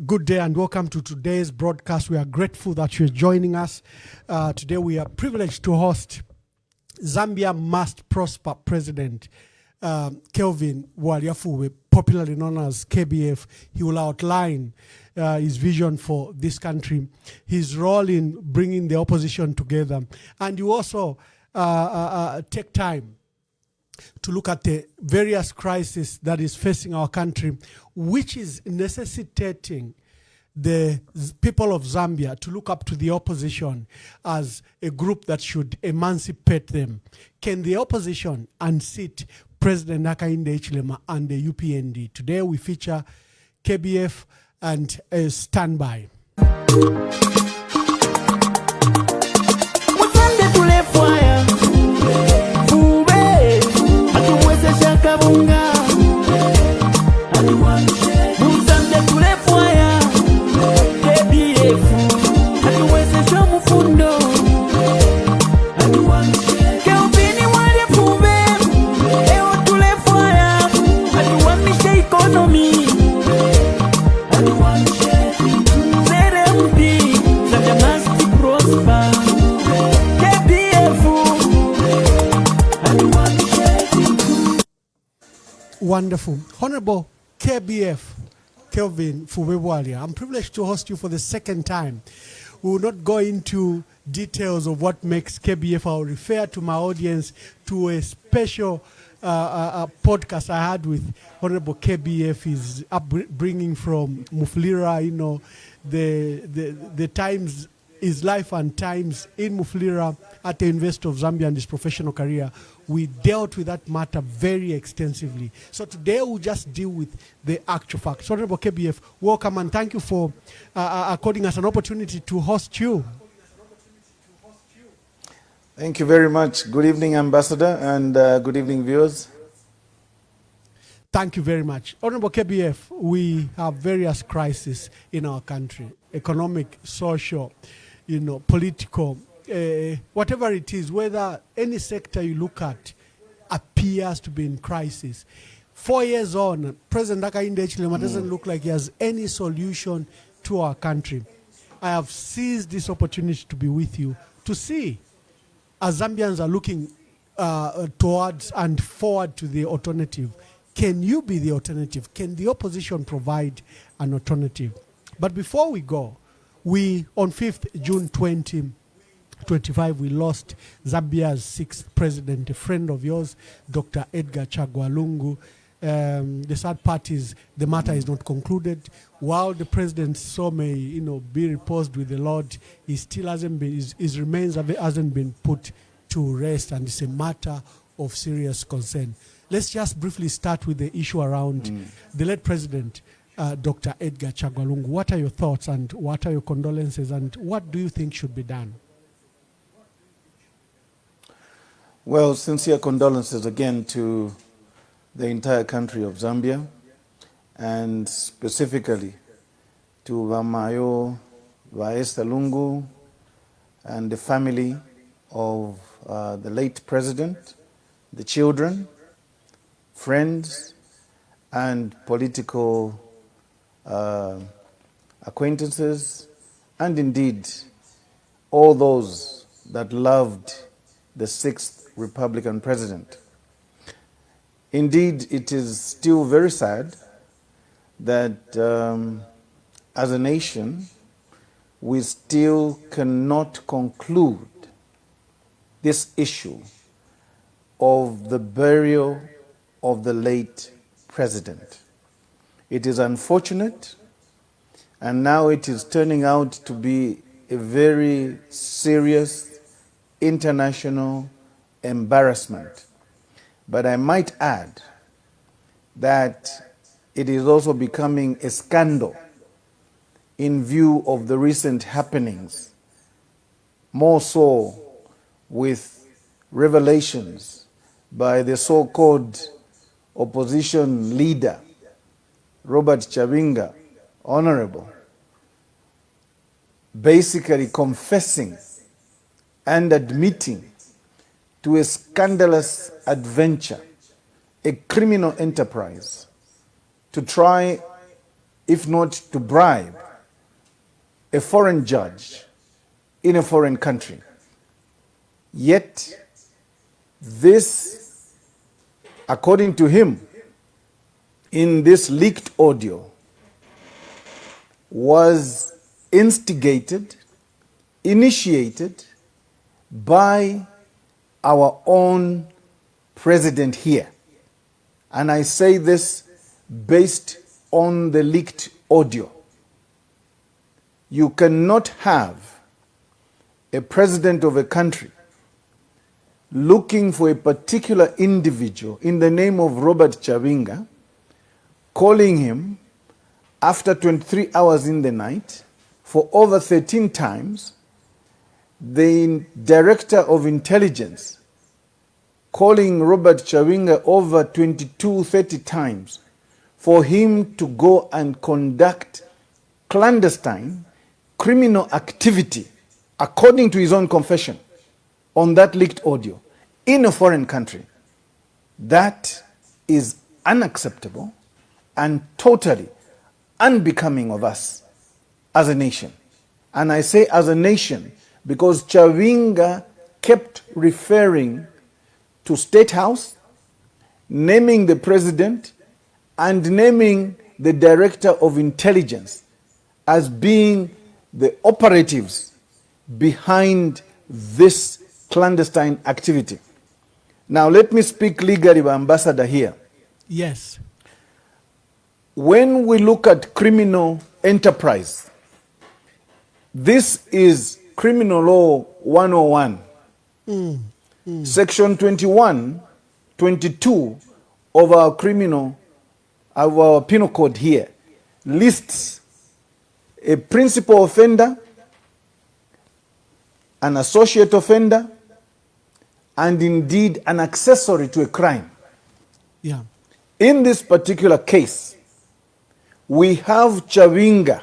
Good day and welcome to today's broadcast. We are grateful that you're joining us. Today we are privileged to host Zambia Must Prosper President Kelvin Waliafuwe, popularly known as KBF. He will outline his vision for this country, his role in bringing the opposition together, and you also take time to look at the various crises that is facing our country, which is necessitating the people of Zambia to look up to the opposition as a group that should emancipate them. Can the opposition unseat President Hakainde Hichilema and the UPND? Today we feature KBF and a standby. Wonderful. Honorable KBF, Kelvin Fuwebwalia, I'm privileged to host you for the second time. We will not go into details of what makes KBF. I'll refer to my audience to a special podcast I had with Honorable KBF. His upbringing from Mufulira, you know, the times, his life and times in Mufulira at the University of Zambia and his professional career. We dealt with that matter very extensively. So today we'll just deal with the actual facts. Honorable KBF, welcome and thank you for according us an opportunity to host you. Thank you very much. Good evening, Ambassador, and good evening, viewers. Thank you very much. Honorable KBF, we have various crises in our country, economic, social, you know, political, whatever it is, whether any sector you look at appears to be in crisis. 4 years on, President Hakainde Hichilema doesn't look like he has any solution to our country. I have seized this opportunity to be with you to see, as Zambians are looking towards and forward to the alternative, can you be the alternative? Can the opposition provide an alternative? But before we go, on 5th June 2025, we lost Zambia's 6th president, a friend of yours, Dr. Edgar Chagwa Lungu. The sad part is the matter is not concluded. While the president's soul may, you know, be reposed with the Lord, he still hasn't been, his remains hasn't been put to rest, and it's a matter of serious concern. Let's just briefly start with the issue around the late president, Dr. Edgar Chagwa Lungu. What are your thoughts and what are your condolences and what do you think should be done? Well, sincere condolences again to the entire country of Zambia, and specifically to Vamayo Vaesta Lungu and the family of the late president, the children, friends, and political acquaintances, and indeed all those that loved the 6th Republican president. Indeed, it is still very sad that as a nation, we still cannot conclude this issue of the burial of the late president. It is unfortunate, and now it is turning out to be a very serious international embarrassment. But I might add that it is also becoming a scandal in view of the recent happenings, more so with revelations by the so-called opposition leader, Robert Chavinga, Honorable, basically confessing and admitting to a scandalous adventure, a criminal enterprise, to try, if not to bribe, a foreign judge in a foreign country. Yet, this, according to him, in this leaked audio, was instigated, initiated by our own president here. And I say this based on the leaked audio. You cannot have a president of a country looking for a particular individual in the name of Robert Chavinga, calling him after 23 hours in the night for over 13 times, the director of intelligence calling Robert Chavinga over 22, 30 times for him to go and conduct clandestine criminal activity, according to his own confession, on that leaked audio in a foreign country. That is unacceptable and totally unbecoming of us as a nation. And I say as a nation because Chavinga kept referring to State House, naming the president and naming the director of intelligence as being the operatives behind this clandestine activity. Now let me speak legally, Ambassador, here. Yes. When we look at criminal enterprise, this is Criminal Law 101. Section 21, 22 of our penal code here lists a principal offender, an associate offender, and indeed an accessory to a crime. Yeah. In this particular case, we have Chavinga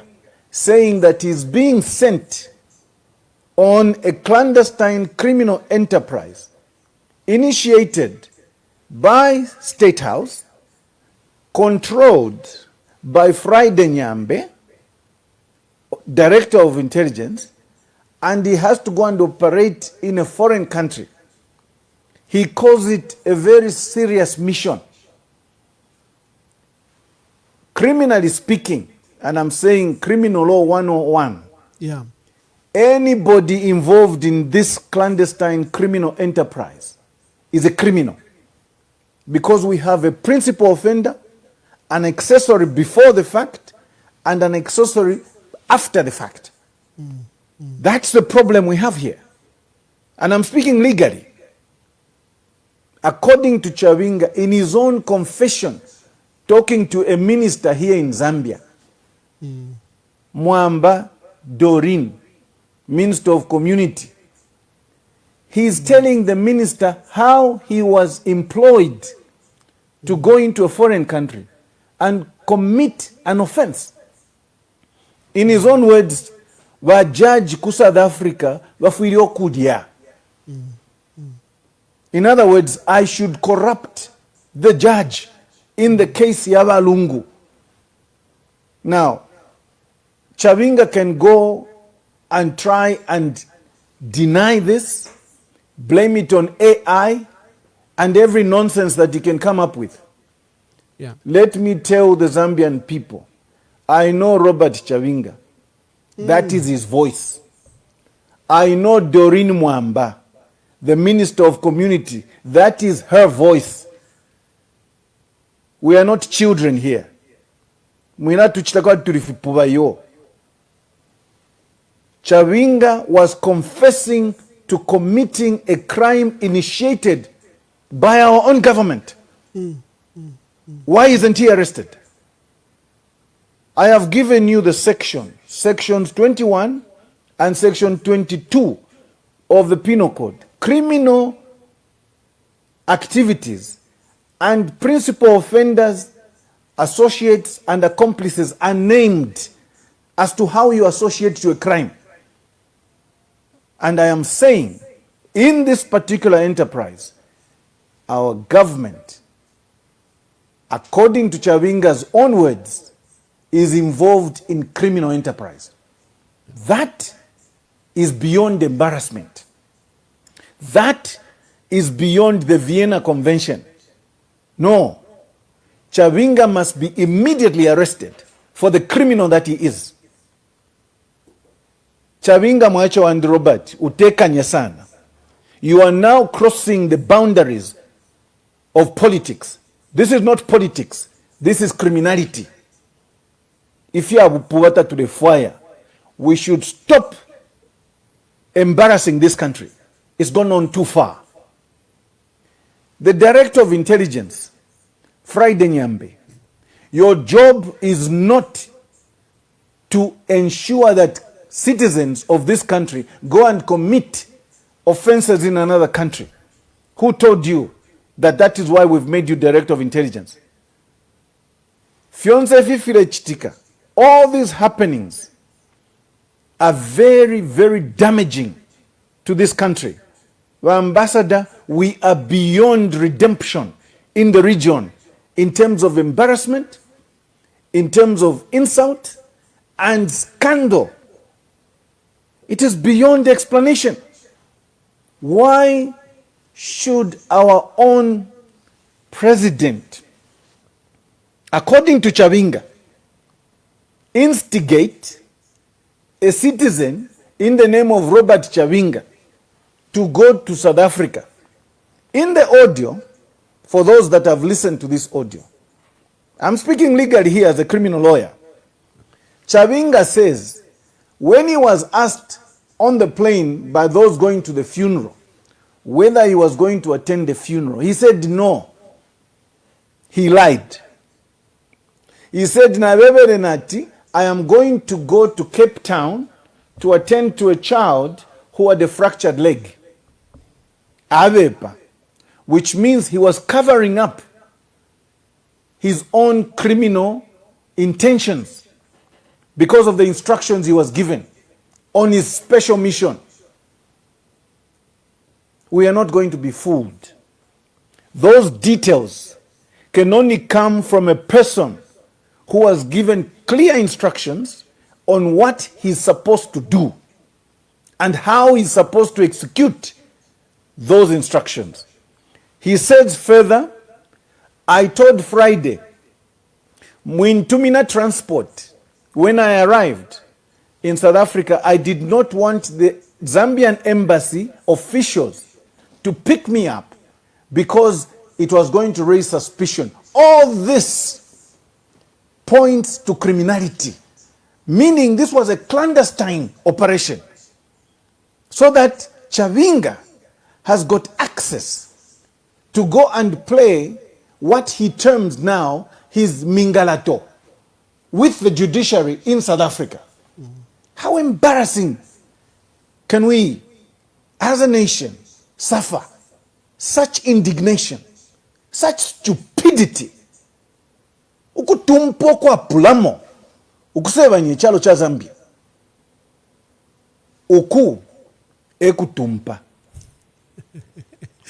saying that he's being sent on a clandestine criminal enterprise initiated by State House, controlled by Friday Nyambe, Director of Intelligence, and he has to go and operate in a foreign country. He calls it a very serious mission. Criminally speaking, and I'm saying Criminal Law 101, Yeah. anybody involved in this clandestine criminal enterprise is a criminal. Because we have a principal offender, an accessory before the fact, and an accessory after the fact. That's the problem we have here. And I'm speaking legally. According to Chavinga, in his own confession, talking to a minister here in Zambia, Mwamba Dorin, Minister of Community, he's telling the minister how he was employed to go into a foreign country and commit an offense. In his own words, judge ku South Africa bafuirio kudya. In other words, I should corrupt the judge in the case Yabalungu. Now, Chavinga can go and try and deny this, blame it on AI, and every nonsense that he can come up with. Yeah. Let me tell the Zambian people, I know Robert Chavinga. That is his voice. I know Doreen Mwamba, the Minister of Community. That is her voice. We are not children here. Mwina tuchitakwa turifipuba yo. Chawinga was confessing to committing a crime initiated by our own government. Why isn't he arrested? I have given you the sections 21 and section 22 of the Penal Code. Criminal activities and principal offenders, associates and accomplices are named as to how you associate to a crime. And I am saying, in this particular enterprise, our government, according to Chawinga's own words, is involved in criminal enterprise. That is beyond embarrassment. That is beyond the Vienna Convention. No. Chawinga must be immediately arrested for the criminal that he is. Chawinga Mwacho and Robert, utekanye sana. You are now crossing the boundaries of politics. This is not politics. This is criminality. If you have Puwata to the fire, we should stop embarrassing this country. It's gone on too far. The Director of Intelligence, Friday Nyambe, your job is not to ensure that citizens of this country go and commit offenses in another country. Who told you that that is why we've made you Director of Intelligence? Fionse fifile chitika. All these happenings are very, very damaging to this country. Ambassador, we are beyond redemption in the region in terms of embarrassment, in terms of insult and scandal. It is beyond explanation. Why should our own president, according to Chawinga, instigate a citizen in the name of Robert Chawinga to go to South Africa? In the audio, for those that have listened to this audio, I'm speaking legally here as a criminal lawyer. Chawinga says, when he was asked on the plane by those going to the funeral whether he was going to attend the funeral, he said no. He lied. He said, Renati, I am going to go to Cape Town to attend to a child who had a fractured leg. Avepa, which means he was covering up his own criminal intentions because of the instructions he was given on his special mission. We are not going to be fooled. Those details can only come from a person who was given clear instructions on what he's supposed to do and how he's supposed to execute those instructions. He says further, I told Friday, Mwintumina Transport, when I arrived in South Africa, I did not want the Zambian embassy officials to pick me up because it was going to raise suspicion. All this points to criminality, meaning this was a clandestine operation, so that Chawinga has got access to go and play what he terms now his mingalato with the judiciary in South Africa. How embarrassing can we, as a nation, suffer such indignation, such stupidity? Ukutumpo kwa pulamo ukuseba nye chalo cha Zambia uku ekutumpa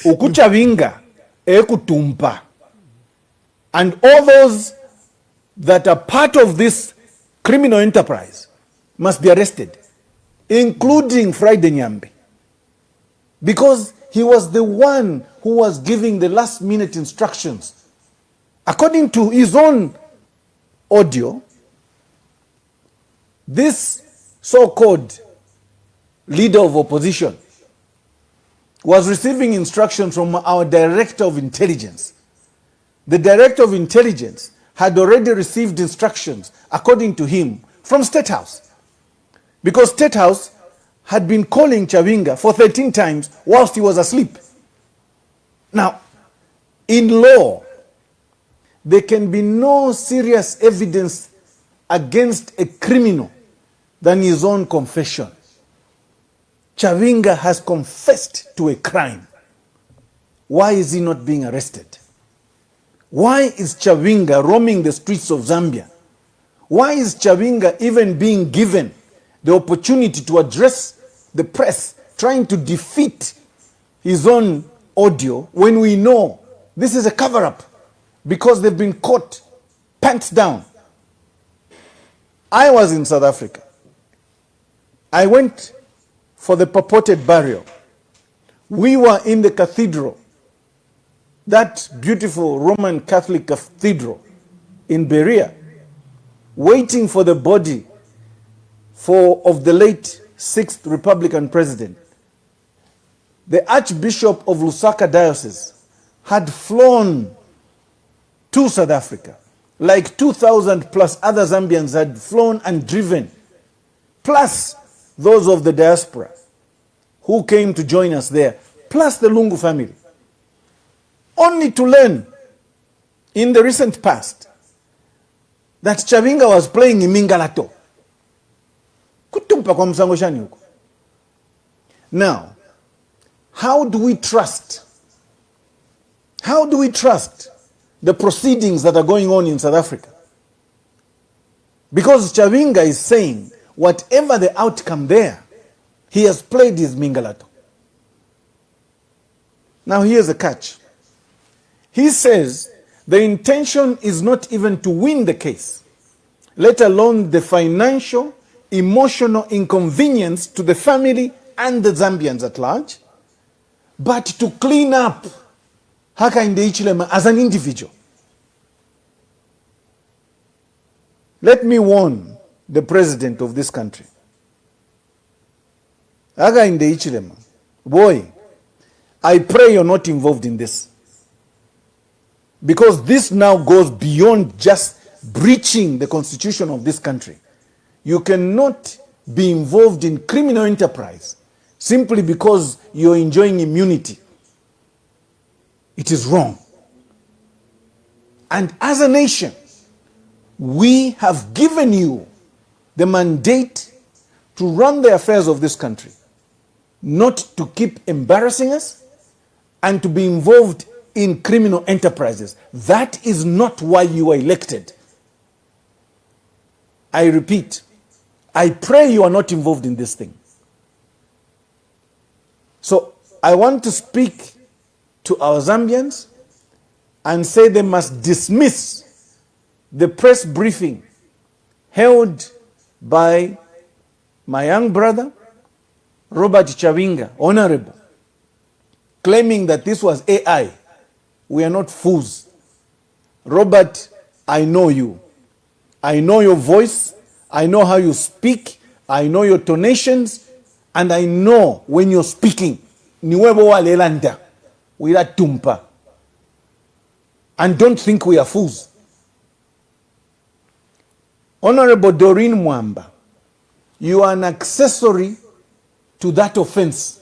uku Chawinga ekutumpa, and all those that are part of this criminal enterprise must be arrested, including Friday Nyambe, because he was the one who was giving the last minute instructions. According to his own audio, this so-called leader of opposition was receiving instructions from our Director of Intelligence. The Director of Intelligence had already received instructions, according to him, from State House. Because State House had been calling Chawinga for 13 times whilst he was asleep. Now, in law, there can be no serious evidence against a criminal than his own confession. Chawinga has confessed to a crime. Why is he not being arrested? Why is Chawinga roaming the streets of Zambia? Why is Chawinga even being given the opportunity to address the press, trying to defeat his own audio, when we know this is a cover-up because they've been caught pants down? I was in South Africa. I went for the purported burial. We were in the cathedral, that beautiful Roman Catholic cathedral in Berea, waiting for the body of the late 6th Republican president. The Archbishop of Lusaka Diocese had flown to South Africa. Like 2,000 plus other Zambians had flown and driven, plus those of the diaspora who came to join us there, plus the Lungu family. Only to learn in the recent past that Chawinga was playing Imingalato. Kutumpa kwa msango shani huko. Now, how do we trust? How do we trust the proceedings that are going on in South Africa? Because Chawinga is saying, whatever the outcome there, he has played his Mingalato. Now here's the catch. He says the intention is not even to win the case, let alone the financial, emotional inconvenience to the family and the Zambians at large, but to clean up Hakainde Hichilema as an individual. Let me warn the president of this country. Hakainde Hichilema, boy, I pray you're not involved in this. Because this now goes beyond just breaching the constitution of this country. You cannot be involved in criminal enterprise simply because you're enjoying immunity. It is wrong. And as a nation, we have given you the mandate to run the affairs of this country, not to keep embarrassing us and to be involved in criminal enterprises. That is not why you were elected. I repeat, I pray you are not involved in this thing. So I want to speak to our Zambians and say they must dismiss the press briefing held by my young brother, Robert Chawinga, Honorable, claiming that this was AI. We are not fools. Robert, I know you. I know your voice. I know how you speak. I know your tonations. And I know when you're speaking, niwebo walelanda, we are tumpa. And don't think we are fools. Honorable Doreen Mwamba, you are an accessory to that offense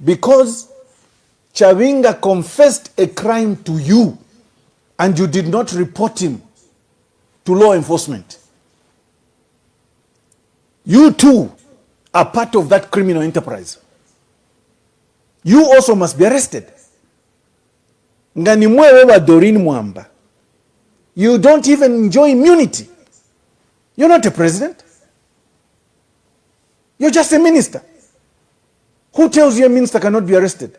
because Chawinga confessed a crime to you and you did not report him to law enforcement. You too are part of that criminal enterprise. You also must be arrested. Nganimwewe Doreen Mwamba, you don't even enjoy immunity. You're not a president. You're just a minister. Who tells you a minister cannot be arrested?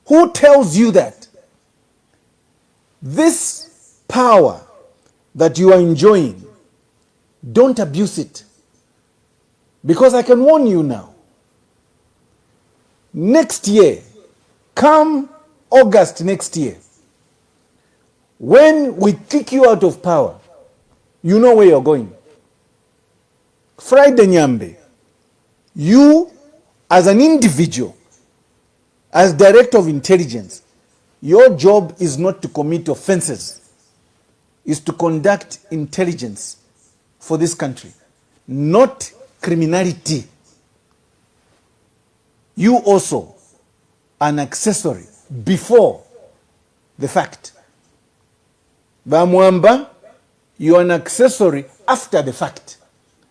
Who tells you that? This power that you are enjoying, don't abuse it. Because I can warn you now. Next year, come August next year, when we kick you out of power, you know where you're going. Friday Nyambe, you as an individual, as director of intelligence, your job is not to commit offenses, is to conduct intelligence for this country, not criminality. You also an accessory before the fact. Bamwamba, you are an accessory after the fact.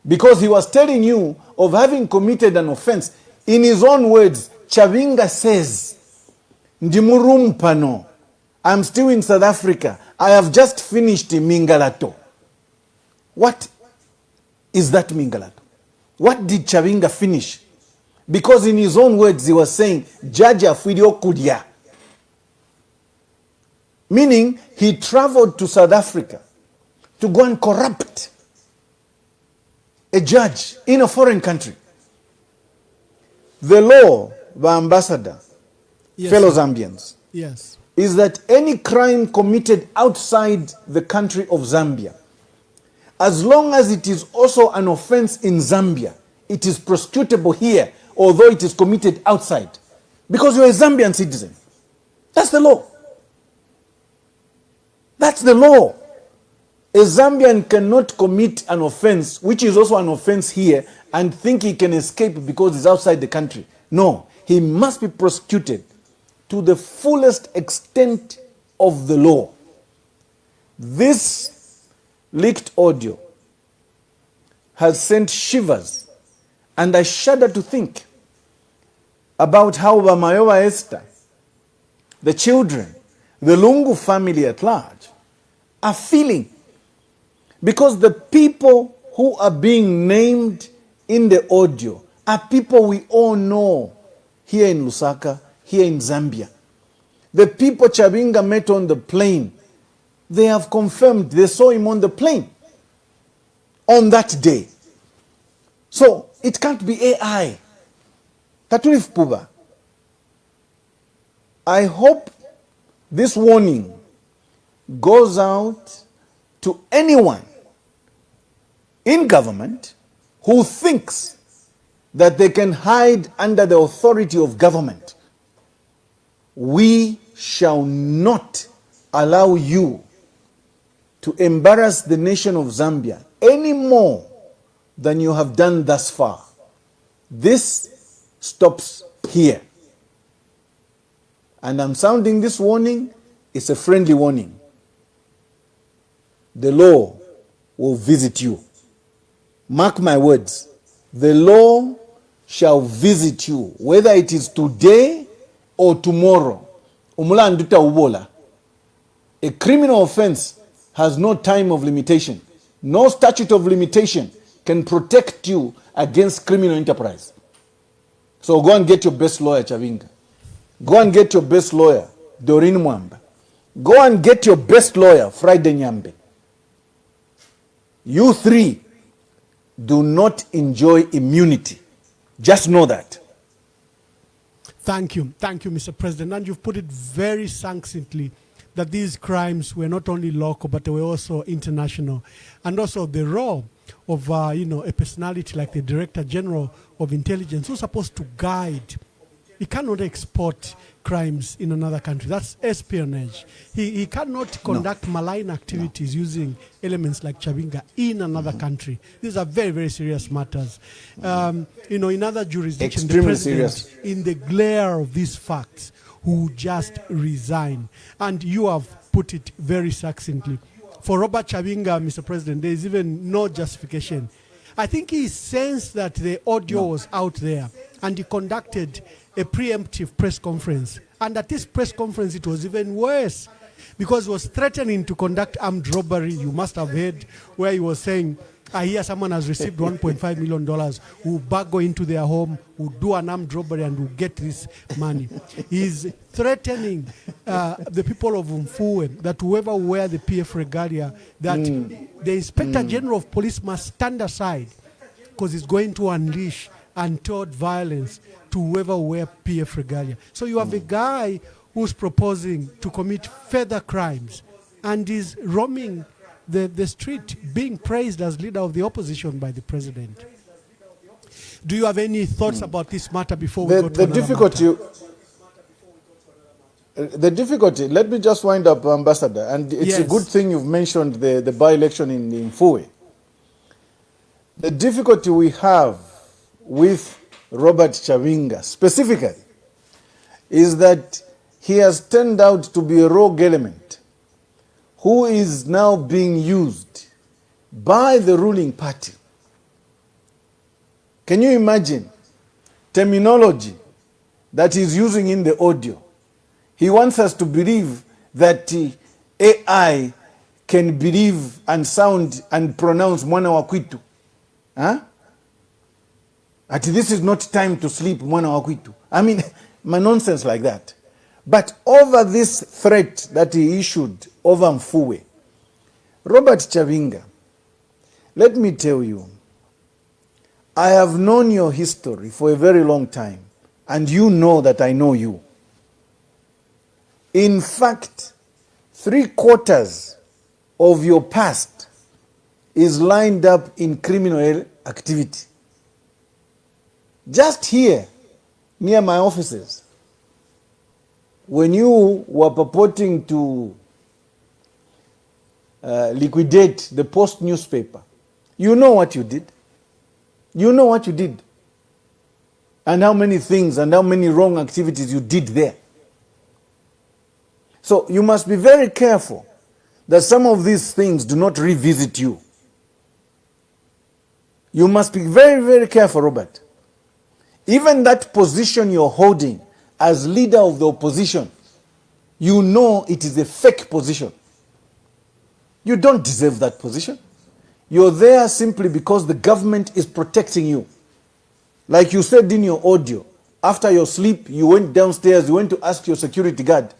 Because he was telling you of having committed an offense. In his own words, Chavinga says, Ndimurumpano, I'm still in South Africa. I have just finished Mingalato. What is that Mingalato? What did Chavinga finish? Because in his own words, he was saying, Jaja Fidio Kudia. Meaning, he traveled to South Africa to go and corrupt a judge in a foreign country. The law, the ambassador, yes, fellow sir. Zambians, Yes. is that any crime committed outside the country of Zambia, as long as it is also an offense in Zambia, it is prosecutable here, although it is committed outside. Because you're a Zambian citizen. That's the law. That's the law. A Zambian cannot commit an offense, which is also an offense here, and think he can escape because he's outside the country. No, he must be prosecuted to the fullest extent of the law. This leaked audio has sent shivers, and I shudder to think about how Bamayowa Esther, the children, the Lungu family at large, are feeling. Because the people who are being named in the audio are people we all know here in Lusaka, here in Zambia. The people Chavinga met on the plane, they have confirmed they saw him on the plane on that day. So it can't be AI. Katulif Puba. I hope this warning goes out to anyone in government who thinks that they can hide under the authority of government. We shall not allow you to embarrass the nation of Zambia any more than you have done thus far. This stops here. And I'm sounding this warning. It's a friendly warning. The law will visit you. Mark my words. The law shall visit you, whether it is today or tomorrow. Umula nduta ubola. A criminal offense has no time of limitation. No statute of limitation can protect you against criminal enterprise. So go and get your best lawyer, Chavinga. Go and get your best lawyer, Doreen Mwamba. Go and get your best lawyer, Friday Nyambe. You three do not enjoy immunity. Just know that. Thank you, Mr. President. And you've put it very succinctly that these crimes were not only local, but they were also international. And also the role of, a personality like the Director General of Intelligence who's supposed to guide. He cannot export crimes in another country. That's espionage. He cannot conduct malign activities using elements like Chavinga in another country. These are very, very serious matters. In other jurisdictions, extremely the president, serious. in the glare of these facts, who just resign. And you have put it very succinctly. For Robert Chavinga, Mr. President, there is even no justification. I think he sensed that the audio was out there, and he conducted a preemptive press conference. And at this press conference, it was even worse, because he was threatening to conduct armed robbery. You must have heard where he was saying, I hear someone has received $1.5 million, who go into their home, who do an armed robbery, and will get this money. He's threatening the people of Mfuwe that whoever wear the PF regalia, that the Inspector General of Police must stand aside, because he's going to unleash untold violence to whoever wear PF regalia. So you have a guy who's proposing to commit further crimes and is roaming the street, being praised as leader of the opposition by the president. Do you have any thoughts about this matter before we go to another matter? The difficulty, let me just wind up, Ambassador, and it's a good thing you've mentioned the by-election in Mfuwe. The difficulty we have with Robert Chavinga specifically is that he has turned out to be a rogue element who is now being used by the ruling party. Can you imagine terminology that he's using in the audio? He wants us to believe that AI can believe and sound and pronounce mwana wa kwitu. Huh? That this is not time to sleep, mwana wa kwitu. I mean, nonsense like that. But over this threat that he issued over Mfuwe, Robert Chavinga, let me tell you, I have known your history for a very long time, and you know that I know you. In fact, 3/4 of your past is lined up in criminal activity. Just here, near my offices, when you were purporting to liquidate the Post newspaper, you know what you did. You know what you did. And how many things and how many wrong activities you did there. So you must be very careful that some of these things do not revisit you. You must be very, very careful, Robert. Even that position you're holding as leader of the opposition, you know it is a fake position. You don't deserve that position. You're there simply because the government is protecting you. Like you said in your audio, after your sleep, you went downstairs, you went to ask your security guard.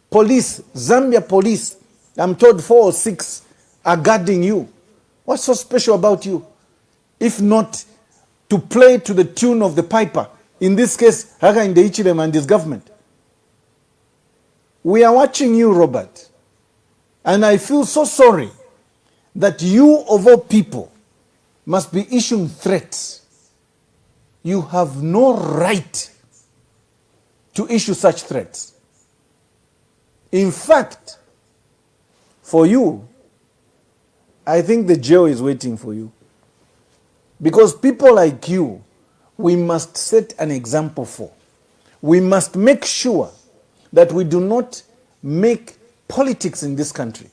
Police, Zambia police, I'm told 4 or 6 are guarding you. What's so special about you? If not to play to the tune of the piper, in this case, Hakainde Hichilema and his government. We are watching you, Robert, and I feel so sorry that you, of all people, must be issuing threats. You have no right to issue such threats. In fact, for you, I think the jail is waiting for you. Because people like you, we must set an example for. We must make sure that we do not make politics in this country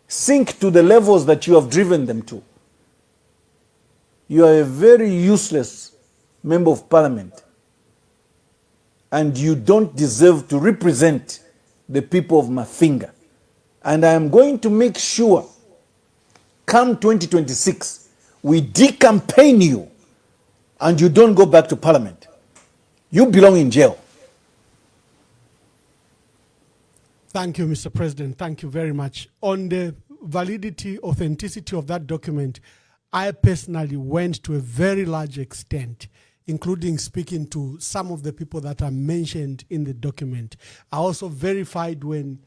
sink to the levels that you have driven them to. You are a very useless member of parliament, and you don't deserve to represent the people of Mafinga. And I am going to make sure, come 2026, we decampaign you and you don't go back to parliament. You belong in jail. Thank you, Mr. President. Thank you very much. On the validity, authenticity of that document, I personally went to a very large extent, including speaking to some of the people that are mentioned in the document. I also verified when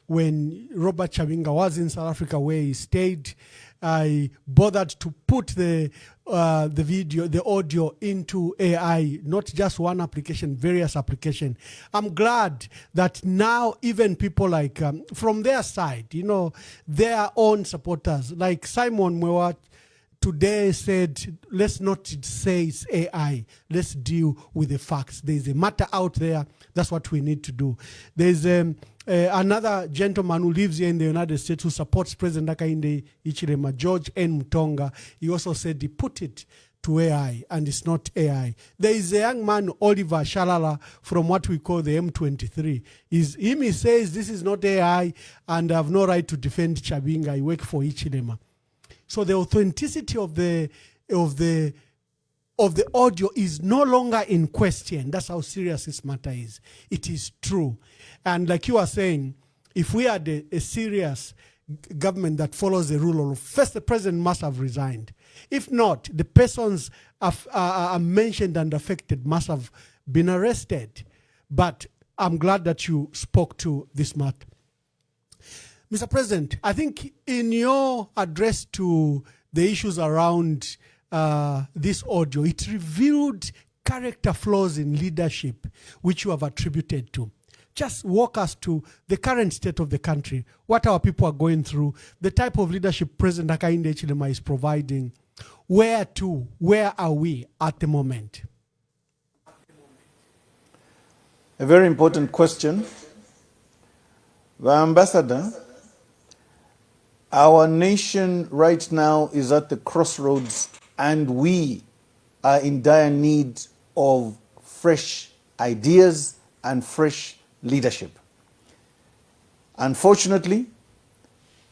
Robert Chavinga was in South Africa, where he stayed, I bothered to put the video, the audio into AI, not just one application, various applications. I'm glad that now even people like, from their side, you know, their own supporters, like Simon Mwewat, today said, let's not say it's AI. Let's deal with the facts. There's a matter out there. That's what we need to do. There's another gentleman who lives here in the United States who supports President Hakainde Hichilema, George N. Mutonga. He also said he put it to AI, and it's not AI. There is a young man, Oliver Shalala, from what we call the M23. He says this is not AI, and I have no right to defend Chavinga. I work for Hichilema. So the authenticity of the audio is no longer in question. That's how serious this matter is. It is true. And like you are saying, if we had a serious government that follows the rule of law, first the president must have resigned. If not, the persons are mentioned and affected must have been arrested. But I'm glad that you spoke to this matter. Mr. President, I think in your address to the issues around this audio, it revealed character flaws in leadership, which you have attributed to. Just walk us to the current state of the country, what our people are going through, the type of leadership President Hakainde Hichilema is providing. Where to? Where are we at the moment? A very important question. The Ambassador, our nation right now is at the crossroads, and we are in dire need of fresh ideas and fresh leadership. Unfortunately,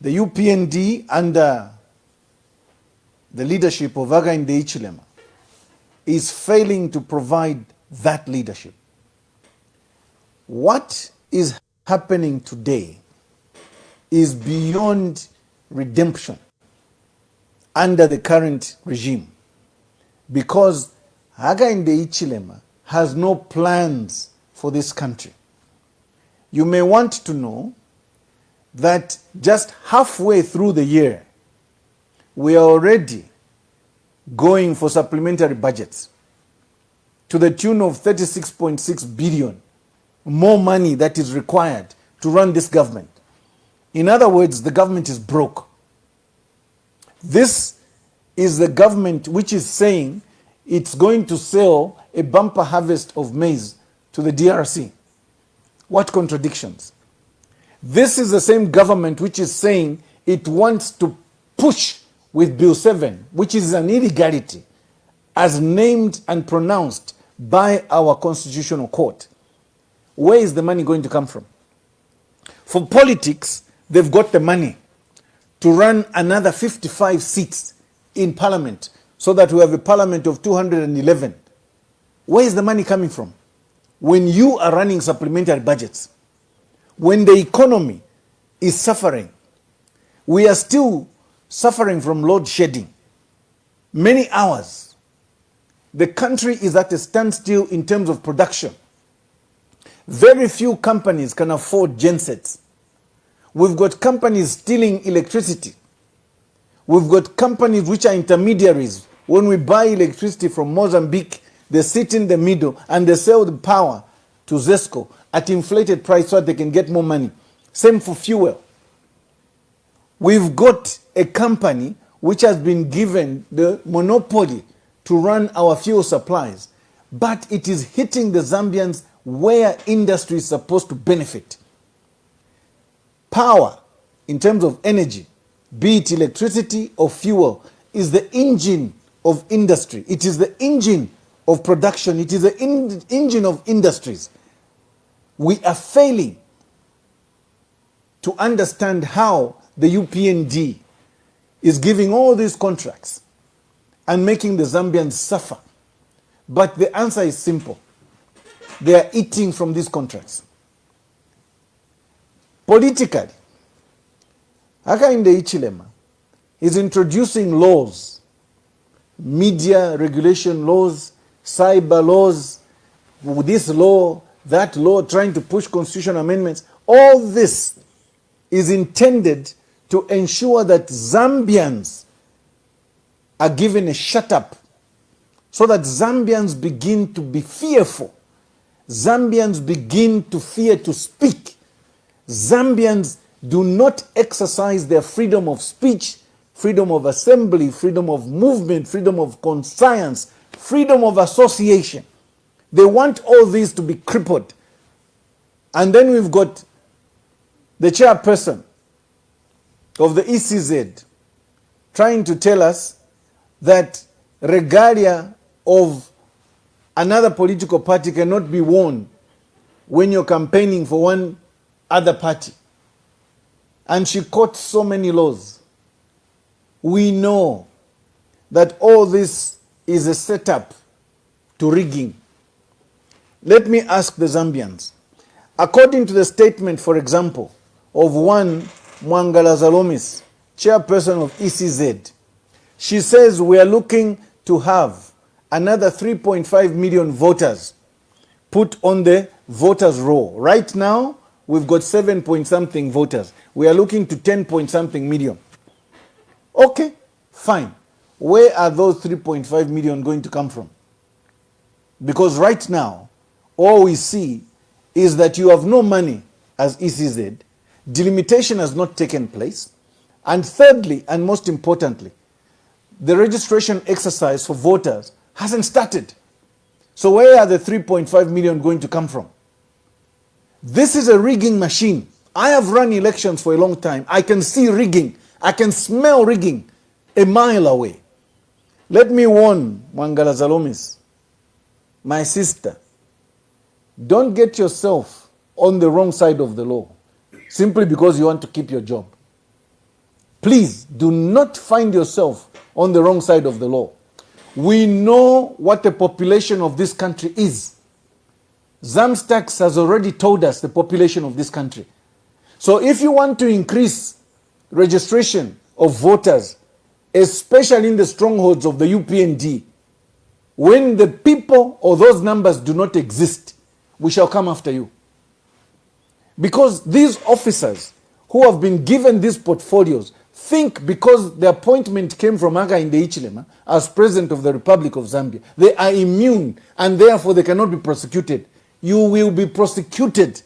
the UPND, under the leadership of Hakainde Hichilema, is failing to provide that leadership. What is happening today is beyond redemption under the current regime, because Hakainde Hichilema has no plans for this country. You may want to know that just halfway through the year, we are already going for supplementary budgets to the tune of 36.6 billion, more money that is required to run this government. In other words, the government is broke. This is the government which is saying it's going to sell a bumper harvest of maize to the DRC. What contradictions? This is the same government which is saying it wants to push with Bill 7, which is an illegality, as named and pronounced by our Constitutional Court. Where is the money going to come from? For politics, they've got the money to run another 55 seats in Parliament so that we have a Parliament of 211. Where is the money coming from? When you are running supplementary budgets, when the economy is suffering, we are still suffering from load shedding. Many hours. The country is at a standstill in terms of production. Very few companies can afford gensets. We've got companies stealing electricity. We've got companies which are intermediaries. When we buy electricity from Mozambique, they sit in the middle and they sell the power to ZESCO at inflated price so that they can get more money. Same for fuel. We've got a company which has been given the monopoly to run our fuel supplies, but it is hitting the Zambians where industry is supposed to benefit. Power, in terms of energy, be it electricity or fuel, is the engine of industry. It is the engine of production. It is the engine of industries. We are failing to understand how the UPND is giving all these contracts and making the Zambians suffer. But the answer is simple. They are eating from these contracts. Politically, Hakainde Hichilema is introducing laws, media regulation laws, cyber laws, this law, that law, trying to push constitutional amendments. All this is intended to ensure that Zambians are given a shut up, so that Zambians begin to be fearful. Zambians begin to fear to speak. Zambians do not exercise their freedom of speech, freedom of assembly, freedom of movement, freedom of conscience, freedom of association. They want all these to be crippled. And then we've got the chairperson of the ECZ trying to tell us that regalia of another political party cannot be worn when you're campaigning for one other party. And she quotes so many laws. We know that all this is a setup to rigging. Let me ask the Zambians. According to the statement, for example, of one Mwangala Zalomis, chairperson of ECZ, she says we are looking to have another 3.5 million voters put on the voters roll. Right now, we've got 7 point something voters. We are looking to 10 point something million. Okay, fine. Where are those 3.5 million going to come from? Because right now, all we see is that you have no money as ECZ, delimitation has not taken place, and thirdly, and most importantly, the registration exercise for voters hasn't started. So where are the 3.5 million going to come from? This is a rigging machine. I have run elections for a long time. I can see rigging. I can smell rigging a mile away. Let me warn Mwangala Zalomis, my sister, don't get yourself on the wrong side of the law simply because you want to keep your job. Please do not find yourself on the wrong side of the law. We know what the population of this country is. Zamstax has already told us the population of this country. So if you want to increase registration of voters, especially in the strongholds of the UPND, when the people or those numbers do not exist, we shall come after you. Because these officers who have been given these portfolios think because the appointment came from Hakainde Hichilema as President of the Republic of Zambia, they are immune and therefore they cannot be prosecuted. You will be prosecuted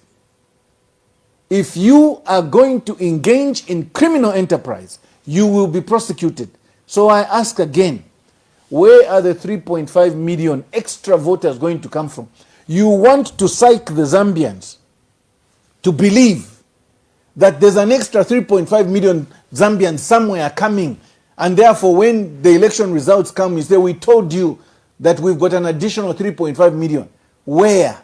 if you are going to engage in criminal enterprise. You will be prosecuted. So I ask again, where are the 3.5 million extra voters going to come from? You want to psych the Zambians to believe that there's an extra 3.5 million Zambians somewhere coming, and therefore when the election results come, you say, we told you that we've got an additional 3.5 million. Where?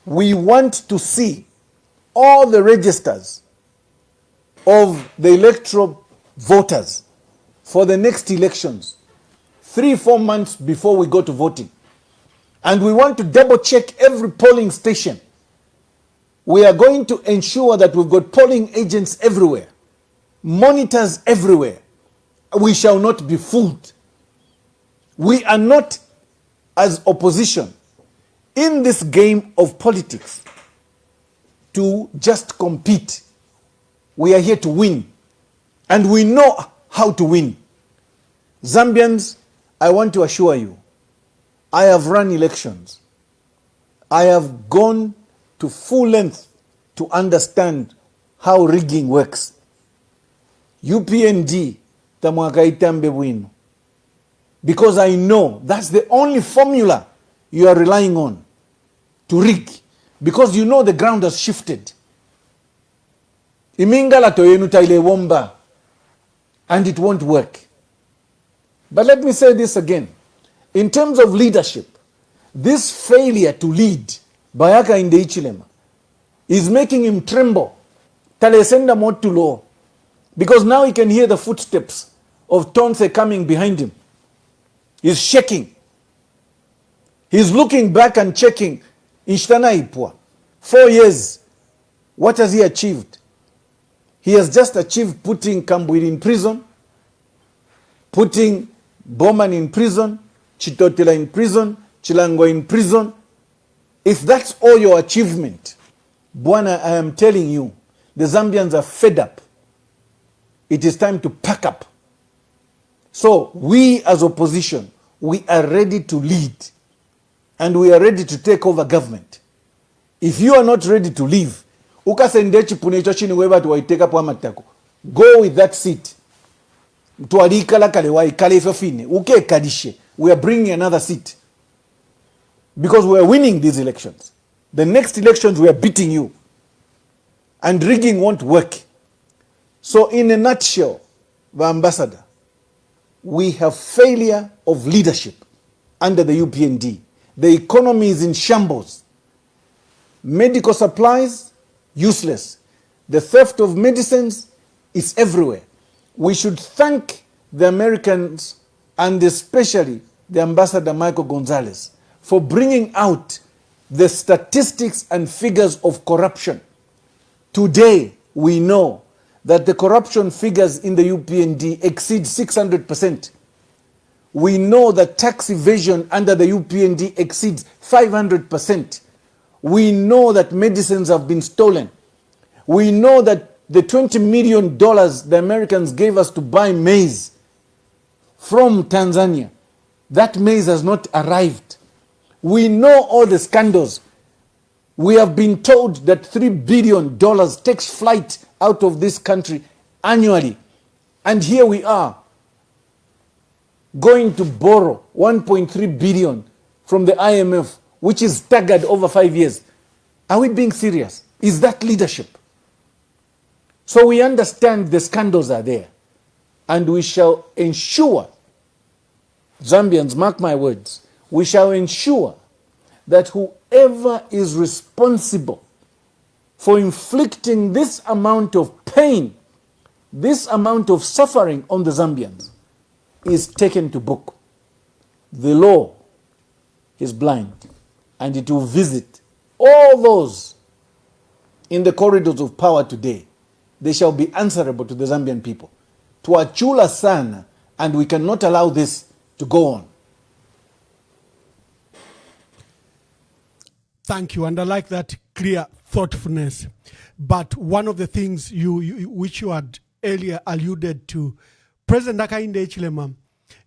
We want to see all the registers of the electoral voters for the next elections 3-4 months before we go to voting. And we want to double check every polling station. We are going to ensure that we've got polling agents everywhere, monitors everywhere. We shall not be fooled. We are not, as opposition, in this game of politics to just compete. We are here to win. And we know how to win. Zambians, I want to assure you, I have run elections. I have gone to full length to understand how rigging works. UPND, tamwakaitambe bwino. Because I know that's the only formula you are relying on to rig. Because you know the ground has shifted. Imingala toyenu taile womba. And it won't work. But let me say this again. In terms of leadership, this failure to lead by Hakainde Hichilema is making him tremble. Talesenda motulo. Because now he can hear the footsteps of Tonse coming behind him. He's shaking. He's looking back and checking. Inshtana ipwa. 4 years. What has he achieved? He has just achieved putting Kambwiri in prison, putting Bowman in prison, Chitotela in prison, Chilango in prison. If that's all your achievement, Bwana, I am telling you, the Zambians are fed up. It is time to pack up. So we as opposition, we are ready to lead. And we are ready to take over government. If you are not ready to leave, go with that seat. We are bringing another seat. Because we are winning these elections. The next elections we are beating you. And rigging won't work. So in a nutshell, the ambassador, we have failure of leadership under the UPND. The economy is in shambles. Medical supplies, useless. The theft of medicines is everywhere. We should thank the Americans and especially the Ambassador Michael Gonzalez for bringing out the statistics and figures of corruption. Today, we know that the corruption figures in the UPND exceed 600%. We know that tax evasion under the UPND exceeds 500%. We know that medicines have been stolen. We know that the $20 million the Americans gave us to buy maize from Tanzania, that maize has not arrived. We know all the scandals. We have been told that $3 billion takes flight out of this country annually. And here we are. going to borrow 1.3 billion from the IMF, which is staggered over 5 years. Are we being serious? Is that leadership? So we understand the scandals are there, and we shall ensure, Zambians, mark my words, we shall ensure that whoever is responsible for inflicting this amount of pain, this amount of suffering on the Zambians, is taken to book. The law is blind, and it will visit all those in the corridors of power today. They shall be answerable to the Zambian people. Tuachula sana, and we cannot allow this to go on. Thank you, and I like that clear thoughtfulness. But one of the things which you had earlier alluded to, President Hakainde Hichilema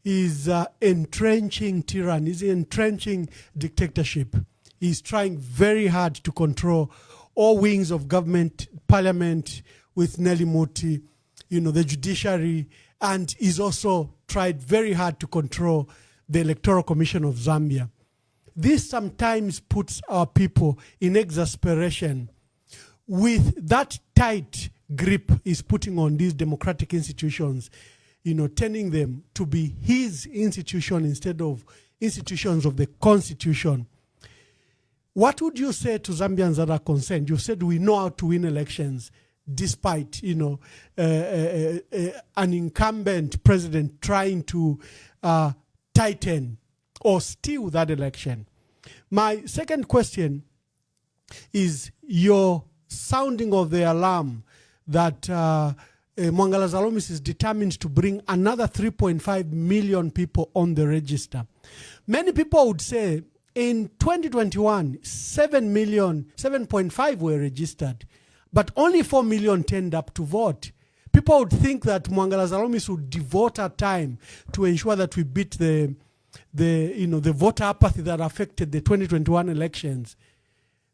is entrenching tyranny, is entrenching dictatorship. He's trying very hard to control all wings of government, parliament, with Nelly Muti, the judiciary, and he's also tried very hard to control the Electoral Commission of Zambia. This sometimes puts our people in exasperation with that tight grip he's putting on these democratic institutions, turning them to be his institution instead of institutions of the Constitution. What would you say to Zambians that are concerned? You said we know how to win elections despite, an incumbent president trying to tighten or steal that election. My second question is your sounding of the alarm that Mwangala Zalomis is determined to bring another 3.5 million people on the register. Many people would say in 2021, 7.5 were registered, but only 4 million turned up to vote. People would think that Mwangala Zalomis would devote her time to ensure that we beat the voter apathy that affected the 2021 elections.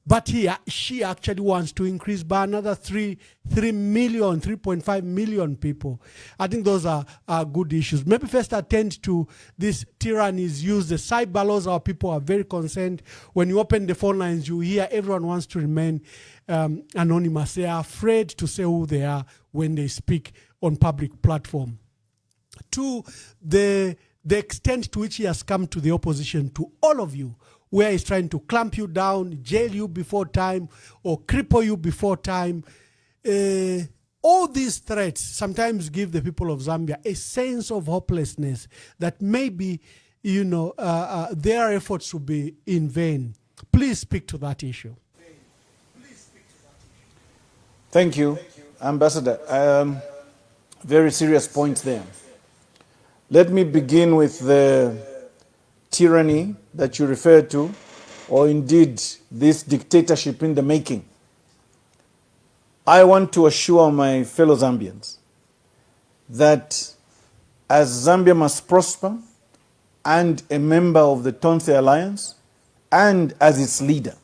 But she actually wants to increase by another 3.5 million people. I think those are good issues. Maybe first attend to this tyrannies use the cyber laws. Our people are very concerned. When you open the phone lines, you hear everyone wants to remain anonymous. They are afraid to say who they are when they speak on public platform. To the extent to which he has come to the opposition, to all of you, where he's trying to clamp you down, jail you before time, or cripple you before time. All these threats sometimes give the people of Zambia a sense of hopelessness that maybe, their efforts will be in vain. Please speak to that issue. Thank you, Ambassador. Very serious points there. Let me begin with the tyranny that you referred to, or indeed this dictatorship in the making. I want to assure my fellow Zambians that as Zambia must prosper, and a member of the Tonse Alliance, and as its leader,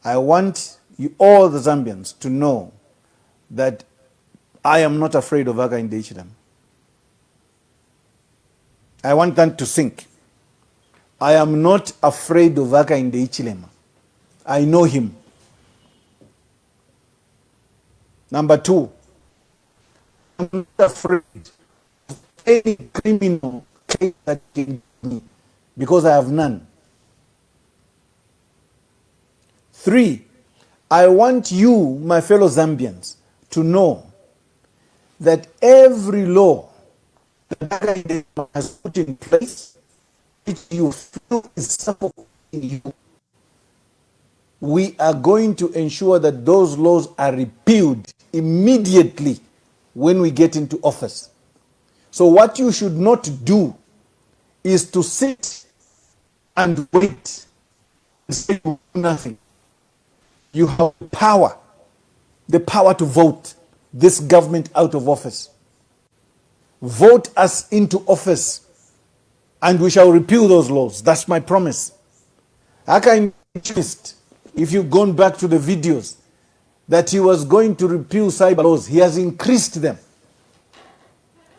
I want you, all the Zambians, to know that I am not afraid of Hakainde Hichilema. I want that to sink. I am not afraid of Hakainde Hichilema. I know him. Number two, I'm not afraid of any criminal case that can me, because I have none. 3, I want you, my fellow Zambians, to know that every law that Hakainde has put in place, which you feel is suffocating you, we are going to ensure that those laws are repealed immediately when we get into office. So what you should not do is to sit and wait and say you do nothing. You have power, the power to vote this government out of office. Vote us into office and we shall repeal those laws. That's my promise. Hakainde, if you've gone back to the videos, that he was going to repeal cyber laws, he has increased them.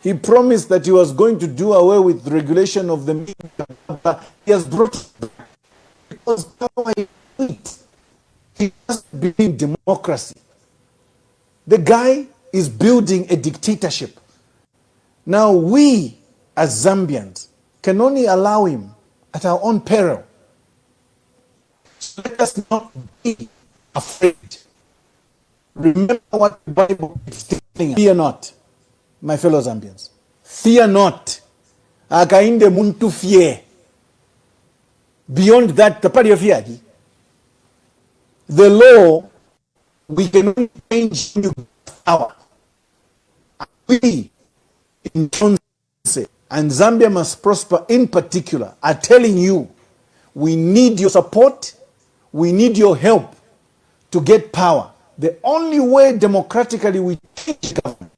He promised that he was going to do away with the regulation of the media. He has brought it back. Because how I do it? He doesn't believe in democracy. The guy is building a dictatorship. Now we, as Zambians, can only allow him at our own peril. So let us not be afraid. Remember what the Bible is telling us. Fear not, my fellow Zambians. Fear not. Akainde muntu fear. Beyond that, the party of fear. The law, we can only change into power. We, in Tonse, and Zambia Must Prosper in particular, are telling you, we need your support, we need your help to get power. The only way democratically we change government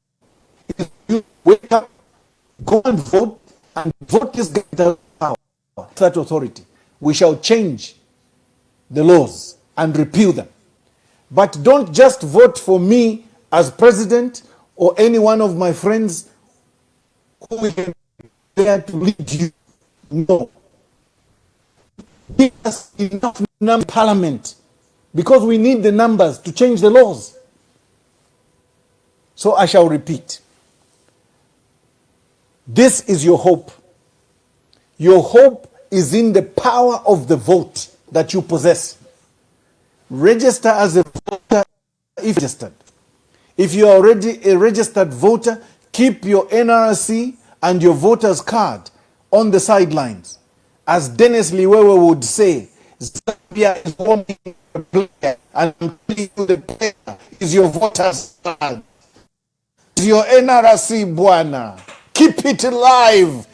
is you wake up, go and vote this government power, that authority. We shall change the laws and repeal them. But don't just vote for me as president or any one of my friends who is there to lead you. No. Give us enough number in parliament because we need the numbers to change the laws. So I shall repeat. This is your hope. Your hope is in the power of the vote that you possess. Register as a voter if registered. If you are already a registered voter, keep your NRC and your voter's card on the sidelines. As Dennis Liwewe would say, Zambia is warming the player, and the player is your voter's card. It's your NRC, Buana. Keep it alive.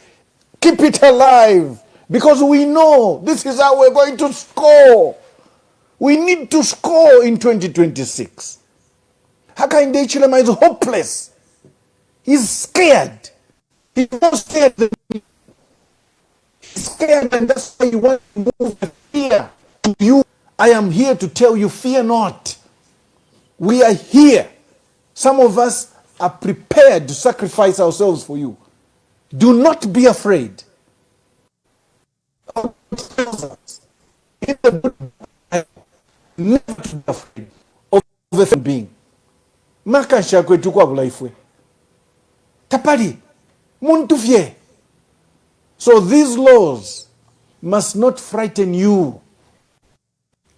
Keep it alive. Because we know this is how we're going to score. We need to score in 2026. Hakainde Hichilema is hopeless. He's scared. He's more scared than me. He's scared, and that's why you want to move the fear to you. I am here to tell you, fear not. We are here. Some of us are prepared to sacrifice ourselves for you. Do not be afraid. Never to be afraid of the being. Makasha kwetu kwa bulaifwe. Tapali, muntu fye. So these laws must not frighten you.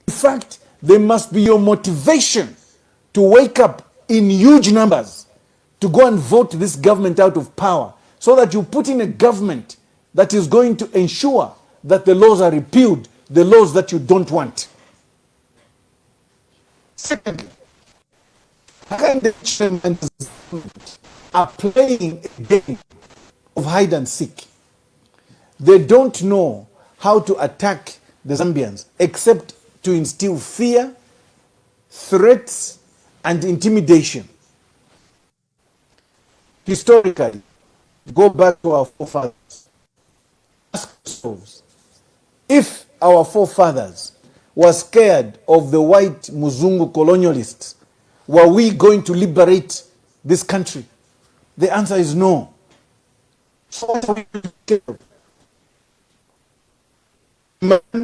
In fact, they must be your motivation to wake up in huge numbers to go and vote this government out of power so that you put in a government that is going to ensure that the laws are repealed, the laws that you don't want. Secondly, the are playing a game of hide and seek. They don't know how to attack the Zambians except to instill fear, threats, and intimidation. Historically, go back to our forefathers. Ask ourselves, if our forefathers were scared of the white Muzungu colonialists, were we going to liberate this country? The answer is no. So what are we going to do?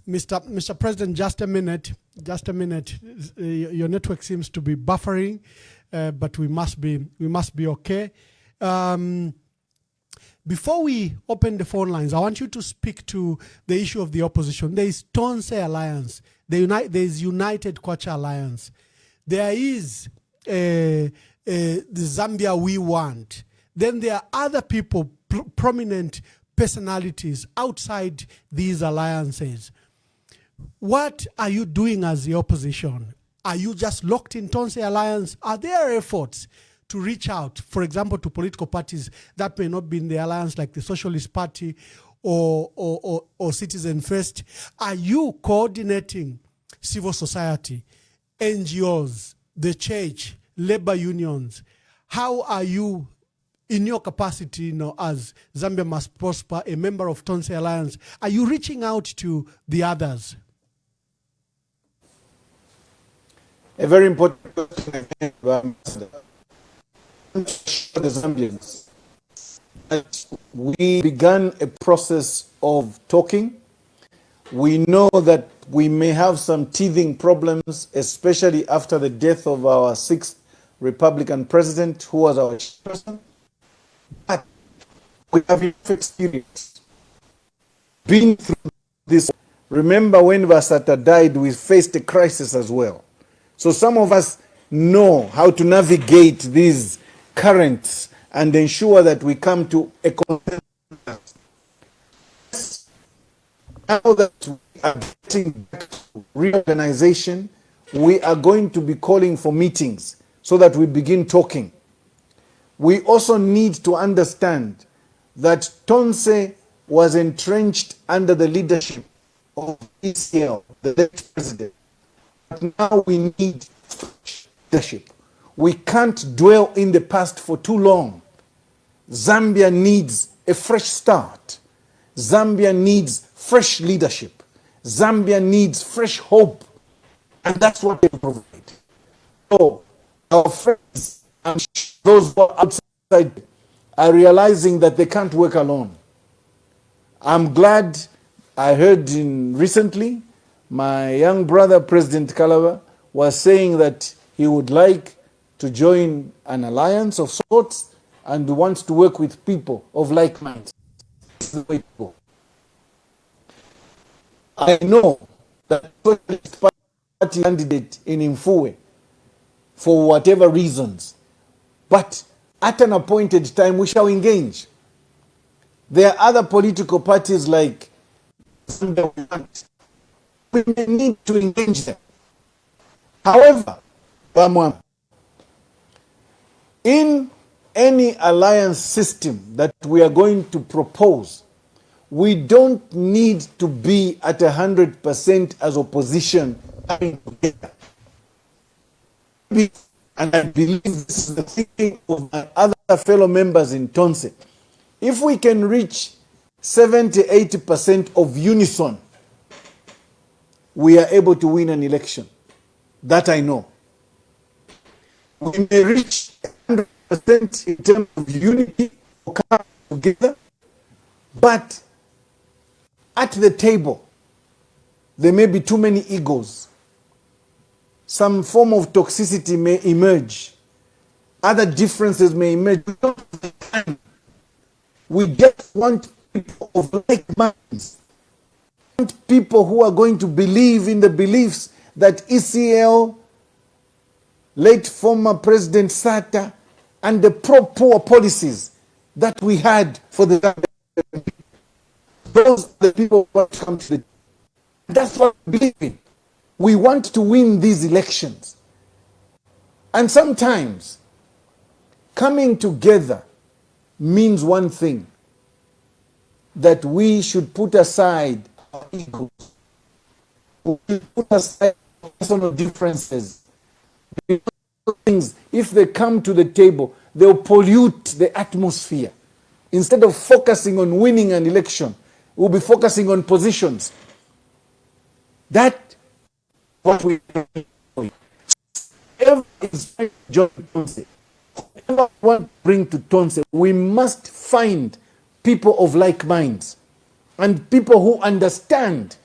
Mr. President, just a minute. Your network seems to be buffering, but we must be okay. Before we open the phone lines, I want you to speak to the issue of the opposition. There is Tonse Alliance. There is United Kwacha Alliance. There is the Zambia We Want. Then there are other people, prominent personalities outside these alliances. What are you doing as the opposition? Are you just locked in Tonse Alliance? Are there efforts to reach out, for example, to political parties that may not be in the alliance, like the Socialist Party or Citizen First? Are you coordinating civil society, NGOs, the church, labor unions? How are you, in your capacity, as Zambia Must Prosper, a member of Tonse Alliance, are you reaching out to the others? A very important question. the Zambians that we began a process of talking. We know that we may have some teething problems, especially after the death of our sixth Republican president, who was our chairperson. But we have experience. Been through this. Remember when Vasata died, we faced a crisis as well. So some of us know how to navigate these currents and ensure that we come to a consensus. Now that we are getting back to reorganization, we are going to be calling for meetings so that we begin talking. We also need to understand that Tonse was entrenched under the leadership of ECL, the late president. But now we need leadership. We can't dwell in the past for too long. Zambia needs a fresh start. Zambia needs fresh leadership. Zambia needs fresh hope. And that's what they provide. So, our friends and those who are outside are realizing that they can't work alone. I'm glad I heard recently my young brother, President Kalaba, was saying that he would like to join an alliance of sorts and wants to work with people of like minds. This is the way to go. I know that the Socialist Party candidate in Imfue, for whatever reasons, but at an appointed time we shall engage. There are other political parties like we may need to engage them. However, in any alliance system that we are going to propose, we don't need to be at 100% as opposition coming together. And I believe this is the thinking of my other fellow members in Tonse. If we can reach 70-80% of unison, we are able to win an election. That I know. We may reach 100% in terms of unity or come together, but at the table, there may be too many egos. Some form of toxicity may emerge. Other differences may emerge. We just want people of like minds. We want people who are going to believe in the beliefs that ECL, late former President Sata, and the pro-poor policies that we had for the Zambian people. Those are the people who want to come to the... That's what we believe in. We want to win these elections. And sometimes coming together means one thing, that we should put aside our egos. We should put aside personal differences. Things, if they come to the table, they'll pollute the atmosphere. Instead of focusing on winning an election, we'll be focusing on positions. That what we do. Whoever is John Tonse, whoever want to bring to Tonse, we must find people of like minds and people who understand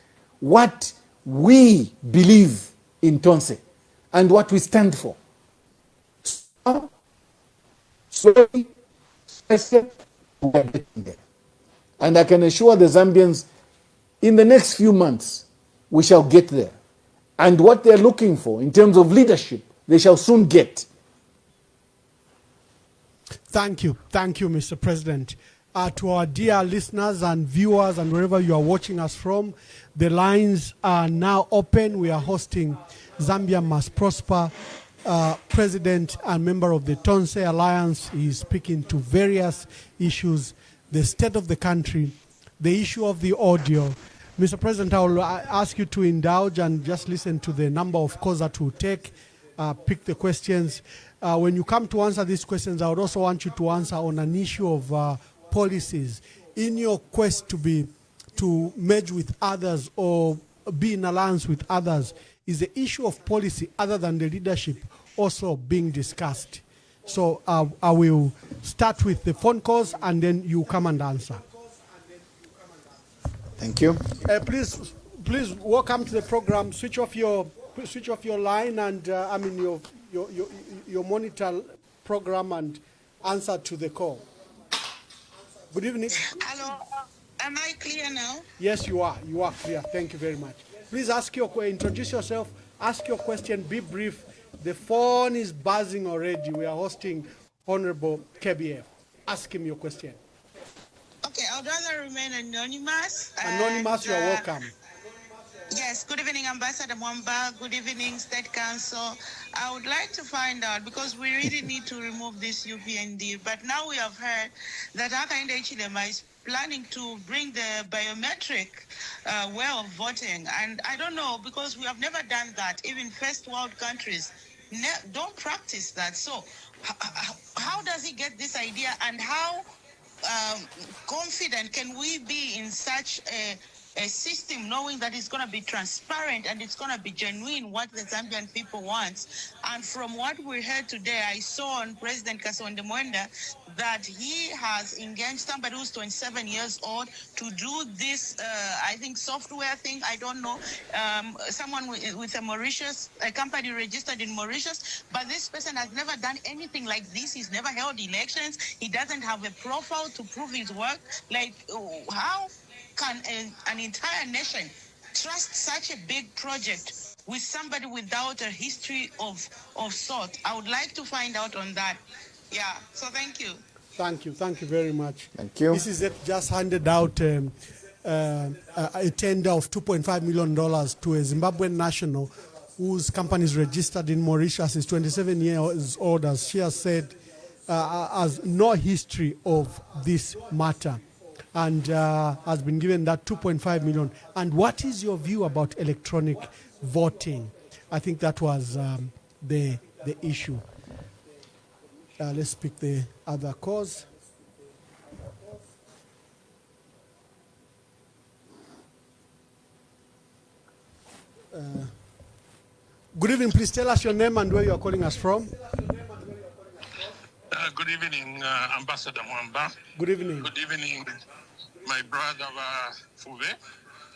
what we believe in Tonse and what we stand for. So, we are getting there. And I can assure the Zambians, in the next few months, we shall get there. And what they're looking for in terms of leadership, they shall soon get. Thank you, Mr. President. To our dear listeners and viewers and wherever you are watching us from, the lines are now open. We are hosting Zambia Must Prosper, President and member of the Tonse Alliance. He is speaking to various issues, the state of the country, the issue of the audio. Mr. President, I will ask you to indulge and just listen to the number of calls that will take, pick the questions. When you come to answer these questions, I would also want you to answer on an issue of policies. In your quest to merge with others or be in alliance with others, is the issue of policy other than the leadership also being discussed? So I will start with the phone calls and then you come and answer. Thank you. Please welcome to the program. Switch off your line and your monitor program and answer to the call. Good evening. Hello, am I clear now? Yes, you are. You are clear. Thank you very much. Please introduce yourself, ask your question, be brief. The phone is buzzing already. We are hosting Honorable KBF. Ask him your question. Okay, I would rather remain anonymous. Anonymous, you're welcome. Yes, good evening, Ambassador Mwamba. Good evening, State Council. I would like to find out, because we really need to remove this UPND, but now we have heard that Hakainde Hichilema is planning to bring the biometric way of voting. And I don't know, because we have never done that. Even first world countries don't practice that. So how does he get this idea, and how confident can we be in such a system, knowing that it's going to be transparent and it's going to be genuine, what the Zambian people want? And from what we heard today, I saw on President Kasonde Mwenda that he has engaged somebody who's 27 years old to do this, I think, software thing. I don't know, someone with a company registered in Mauritius, but this person has never done anything like this. He's never held elections. He doesn't have a profile to prove his work. Like, how can an entire nation trust such a big project with somebody without a history of sort? I would like to find out on that. Yeah, so thank you. Thank you. Thank you very much. Thank you. This is it, just handed out a tender of $2.5 million to a Zimbabwean national whose company is registered in Mauritius, is 27 years old, as she has said, has no history of this matter, and has been given that 2.5 million. And what is your view about electronic voting? I think that was the issue. Let's pick the other cause. Good evening. Please tell us your name and where you are calling us from. Good evening, Ambassador Mwamba. Good evening. Good evening, my brother Fuve.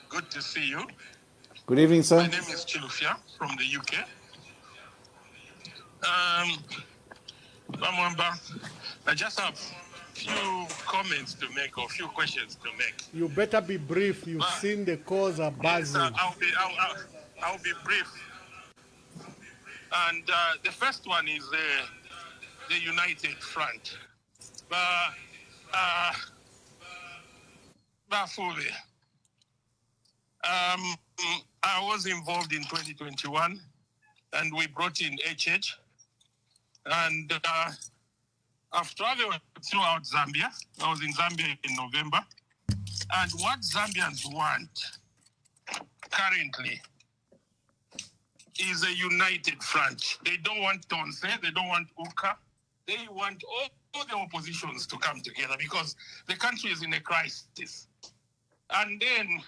Good to see you. Good evening, sir. My name is Chilufia from the UK. Mwamba, I just have a few comments to make, or a few questions to make. You better be brief. You've seen the calls are buzzing. Yes, I'll be brief. And the first one is the United Front. Fuve, I was involved in 2021, and we brought in HH. And I've traveled throughout Zambia. I was in Zambia in November. And what Zambians want currently is a united front. They don't want Tonse, they don't want Uka. They want all the oppositions to come together, because the country is in a crisis. And then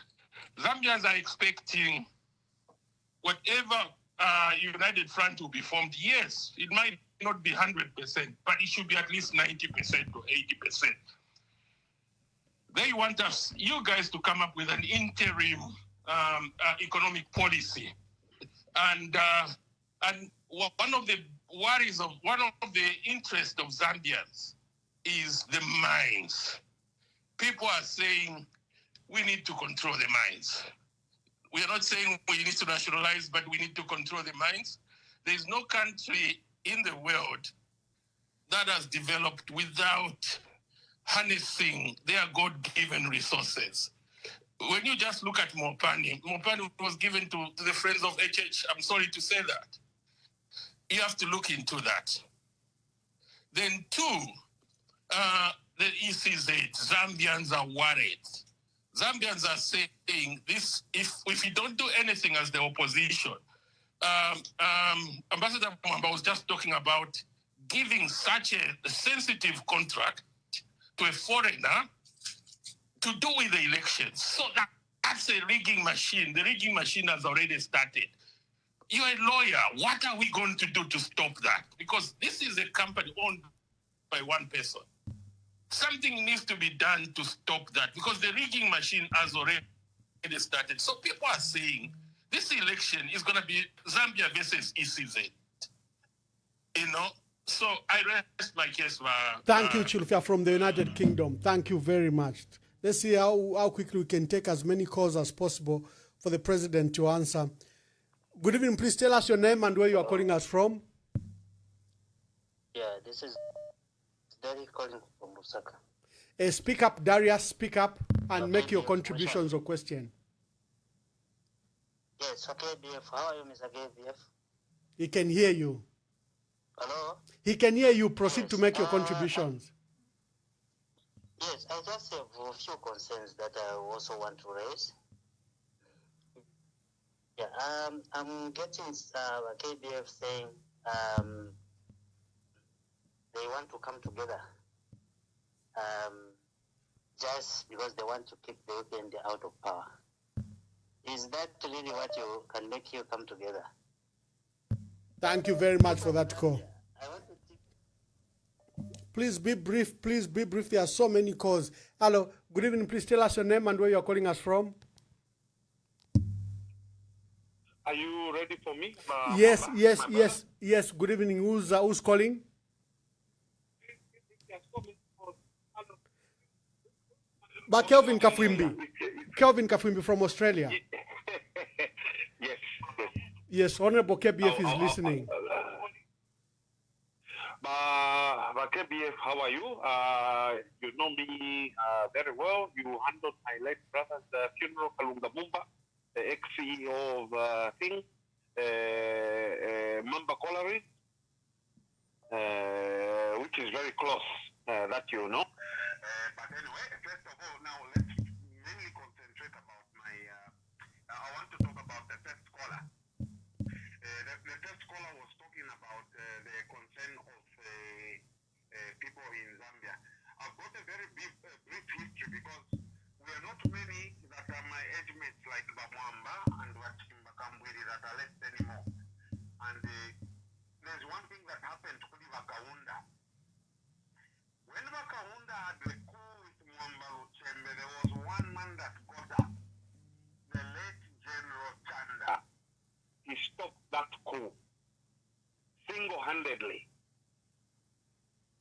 Zambians are expecting whatever united front will be formed. Yes, it might not be 100%, but it should be at least 90% or 80%. They want us, you guys, to come up with an interim economic policy. And one of the worries of, one of the interests of Zambians is the mines. People are saying we need to control the mines. We are not saying we need to nationalize, but we need to control the mines. There's no country in the world that has developed without harnessing their God-given resources. When you just look at Mopani was given to the friends of HH. I'm sorry to say that. You have to look into that. Then two, the ECZ, Zambians are worried. Zambians are saying this, if we don't do anything as the opposition, Ambassador Mwamba was just talking about giving such a sensitive contract to a foreigner to do with the elections. So that's a rigging machine. The rigging machine has already started. You're a lawyer. What are we going to do to stop that? Because this is a company owned by one person. Something needs to be done to stop that because the rigging machine has already started. So people are saying this election is going to be Zambia versus ECZ. You know? So I rest my case. Thank you, Chilufya, from the United Kingdom. Thank you very much. Let's see how quickly we can take as many calls as possible for the president to answer. Good evening. Please tell us your name and where you are calling us from. Yeah, this is Derek calling from Lusaka. Speak up, Darius. Speak up and Okay, make your BF, contributions or question. Yes, okay, BF. How are you, Mr. KBF? He can hear you. Hello? He can hear you. Proceed to Yes, make your contributions. Yes, I just have a few concerns that I also want to raise. Yeah, I'm getting KBF saying they want to come together just because they want to keep the UPND out of power. Is that really what you can make you come together? Thank you very much for that call. I want to think. Please be brief. Please be brief. There are so many calls. Hello. Good evening. Please tell us your name and where you are calling us from. Are you ready for me? Yes, Mama? yes, My yes, brother? yes. Good evening. Who's calling? But Kelvin Kafwimbi. Kelvin Kafwimbi from Australia. Yes, yes. Yes, Honorable KBF is listening. KBF, how are you? You know me very well. You handled my late brother's funeral, Kalunga Mumba, the ex-CEO of Mamba Colliery, which is very close, that you know. But anyway, first of all, now let's mainly concentrate about my, I want to talk about the first caller. The first caller was talking about the concern of people in Zambia. I've got a very brief history because we are not many that are my age mates like Bamwamba and Wachimba Kambwiri that are left anymore. And there's one thing that happened to Bakaunda. When Bakaunda had the coup with Mwamba Luchembe, there was one man that got up, the late General Chanda. He stopped that coup single-handedly.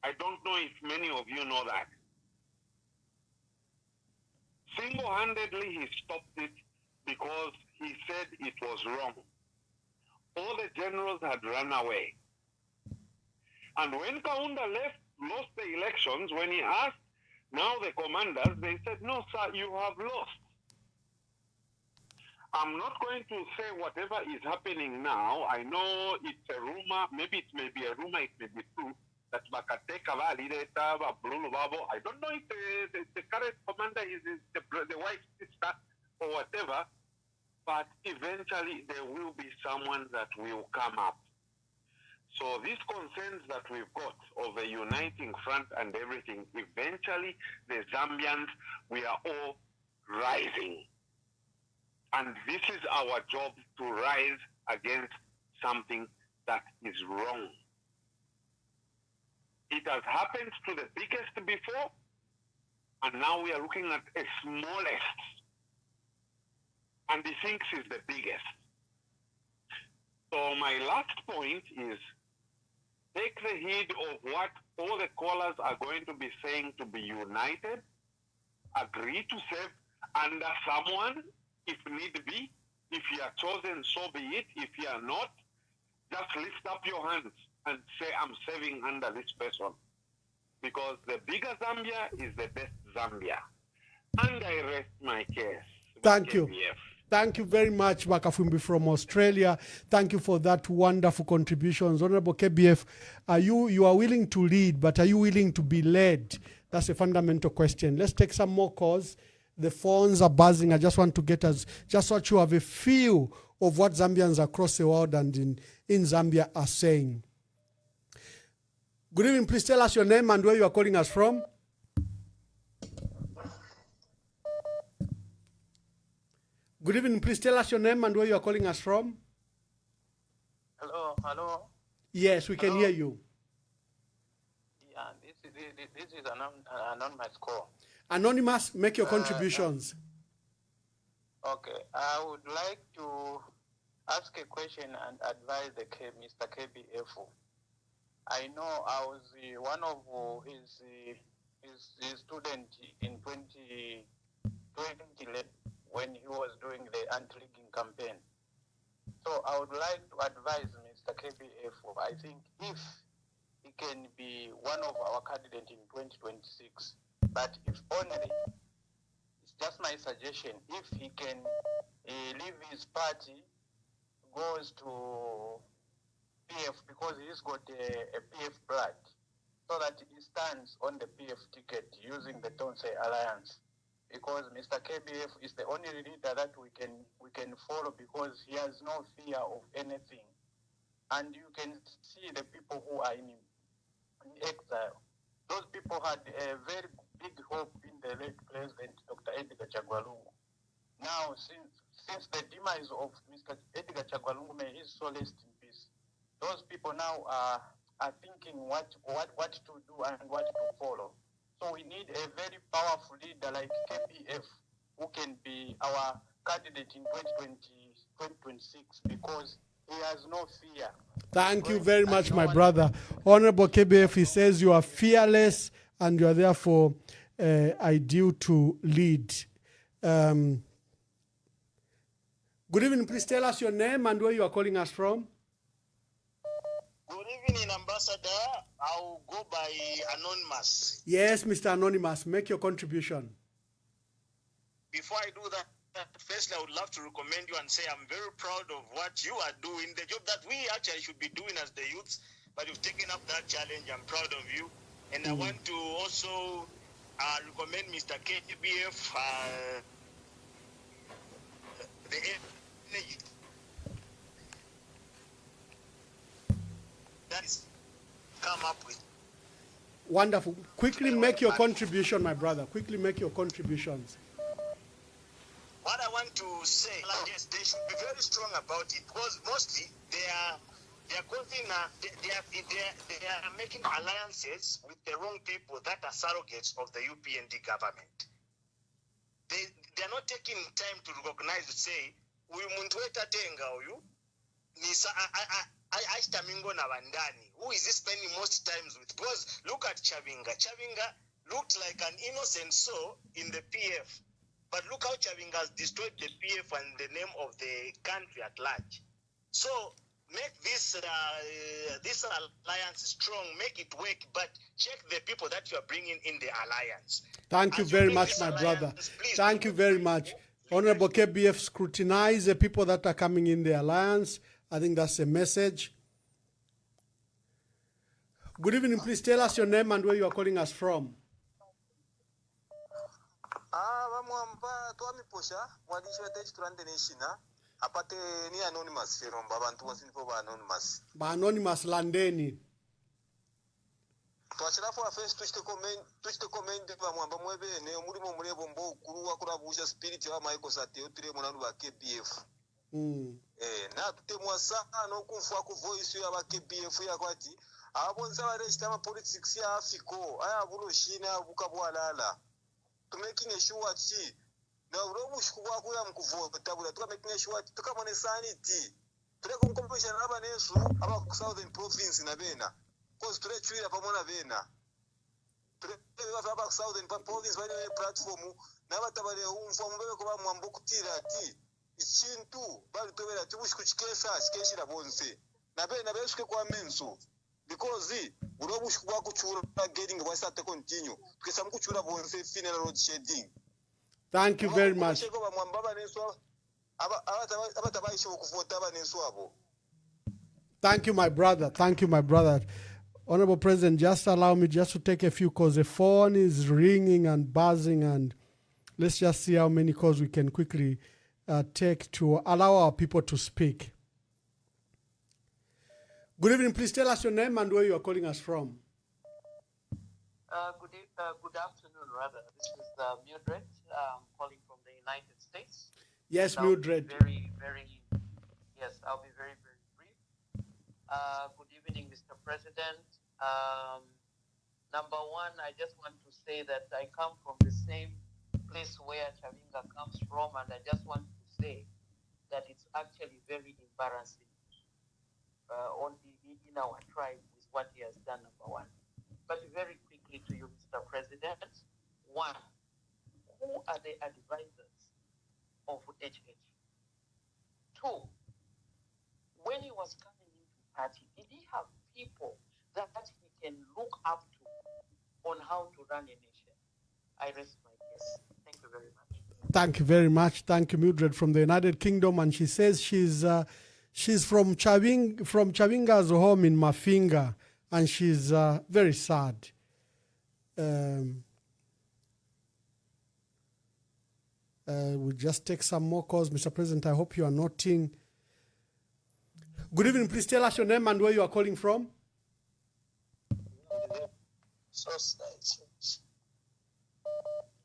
I don't know if many of you know that. Single-handedly, he stopped it because he said it was wrong. All the generals had run away. And when Kaunda lost the elections, when he asked now the commanders, they said, no, sir, you have lost. I'm not going to say whatever is happening now. I know it's a rumor. Maybe it may be a rumor, it may be true. That Bakateka Valideta, Bruno Babo. I don't know if the current commander is the wife's sister or whatever, but eventually there will be someone that will come up. So these concerns that we've got of a uniting front and everything, eventually the Zambians, we are all rising. And this is our job, to rise against something that is wrong. It has happened to the biggest before, and now we are looking at a smallest, and he thinks is the biggest. So my last point is, take the heed of what all the callers are going to be saying, to be united, agree to serve under someone if need be. If you are chosen, so be it. If you are not, just lift up your hands and say, I'm serving under this person. Because the bigger Zambia is the best Zambia. And I rest my case. Thank you. KBF. Thank you very much, Bakafumbi from Australia. Thank you for that wonderful contributions. Honorable KBF, you are willing to lead, but are you willing to be led? That's a fundamental question. Let's take some more calls. The phones are buzzing. I just want to get us, just so you have a feel of what Zambians across the world and in Zambia are saying. Good evening. Please tell us your name and where you are calling us from. Good evening. Please tell us your name and where you are calling us from. Yes, we can Hello? hear you. Yeah, this is an anonymous call. Anonymous, make your Uh, contributions. Okay, I would like to ask a question and advise Mr. KBF. I know I was one of his students in 2011 when he was doing the anti-rigging campaign. So I would like to advise Mr. KBF. I think if he can be one of our candidates in 2026, but if only, it's just my suggestion, if he can leave his party, goes to PF because he's got a PF blood, so that he stands on the PF ticket using the Tonsei Alliance. Because Mr. KBF is the only leader that we can follow because he has no fear of anything. And you can see the people who are in exile. Those people had a very big hope in the late President Dr. Edgar Chagwalungu. Now, since the demise of Mr. Edgar Chagwalungu, may his soul rest in peace, those people now are thinking what to do and what to follow. So we need a very powerful leader like KBF who can be our candidate in 2026 because he has no fear. Thank you very much, my brother. Honorable KBF, he says you are fearless and you are therefore ideal to lead. Good evening. Please tell us your name and where you are calling us from. Good evening, Ambassador. I'll go by Anonymous. Yes, Mr. Anonymous, make your contribution. Before I do that, firstly, I would love to recommend you and say I'm very proud of what you are doing, the job that we actually should be doing as the youths, but you've taken up that challenge. I'm proud of you. And I want to also recommend Mr. KBF, the energy that is come up with. Wonderful. Quickly make your contribution, my brother. Quickly make your contributions. What I want to say, yes, they should be very strong about it because mostly they are making alliances with the wrong people that are surrogates of the UPND government. They are not taking time to recognize to say uyu muntu wetatenga uyu Aishtamingo na Vandani. Who is he spending most times with? Because look at Chavinga. Chavinga looked like an innocent soul in the PF. But look how Chavinga has destroyed the PF and the name of the country at large. So make this alliance strong, make it work, but check the people that you are bringing in the alliance. Thank you very much, my brother. Thank you very much. Honorable KBF, scrutinize the people that are coming in the alliance. I think that's a message. Good evening. Please tell us your name and where you are calling us from. Vamwamba twamiposha mwandishi wa Teach Trend Nation apate ni anonymous firomba abantu wasinipo ba anonymous. Ba anonymous landeni. Twashirafu afesi tushite comment vamwamba mwebene omulimo mulebo mbo ukuru wakurabusha spirit wa Michael Sate otire munanu ba KBF. Na tutemwa sana nokumfwa ku voice ya ba KBF yakwati abonza bareshita ama politics ya Afiko aya buloshina bukabwalala. To making a sure that now Robush Kuwakuya Mkuvota, to making a sure to come on a sanity. To the competition about southern province in Avena. Because to the tree of Amona Vena. To the about southern province by the platform, Navatavare from Mambukutira tea. It's chin too, but to the Tubush Kesa, Skeshina Bonse. Nabena Beske Kwamensu. Because Urobush Kwakuchura getting was at to continue. Because some Kuchura won't say funeral road shedding. Thank you very much. Thank you, my brother. Thank you, my brother. Honorable President, just allow me just to take a few calls. The phone is ringing and buzzing, and let's just see how many calls we can quickly take to allow our people to speak. Good evening. Please tell us your name and where you are calling us from. Good afternoon, rather. This is Mildred. Calling from the United States. Yes, Mildred. Yes, I'll be very, very brief. Good evening, Mr. President. Number one, I just want to say that I come from the same place where Chavinga comes from, and I just want to say that it's actually very embarrassing in our tribe with what he has done, number one. But very quickly to you, Mr. President, one, who are the advisors of HH? Two, when he was coming into party, did he have people that he can look up to on how to run a nation? I rest my case. Thank you very much. Thank you very much. Thank you, Mildred from the United Kingdom, and she says she's from Chavinga's home in Mafinga, and she's very sad. We'll just take some more calls, Mr. President. I hope you are noting. Good evening. Please tell us your name and where you are calling from.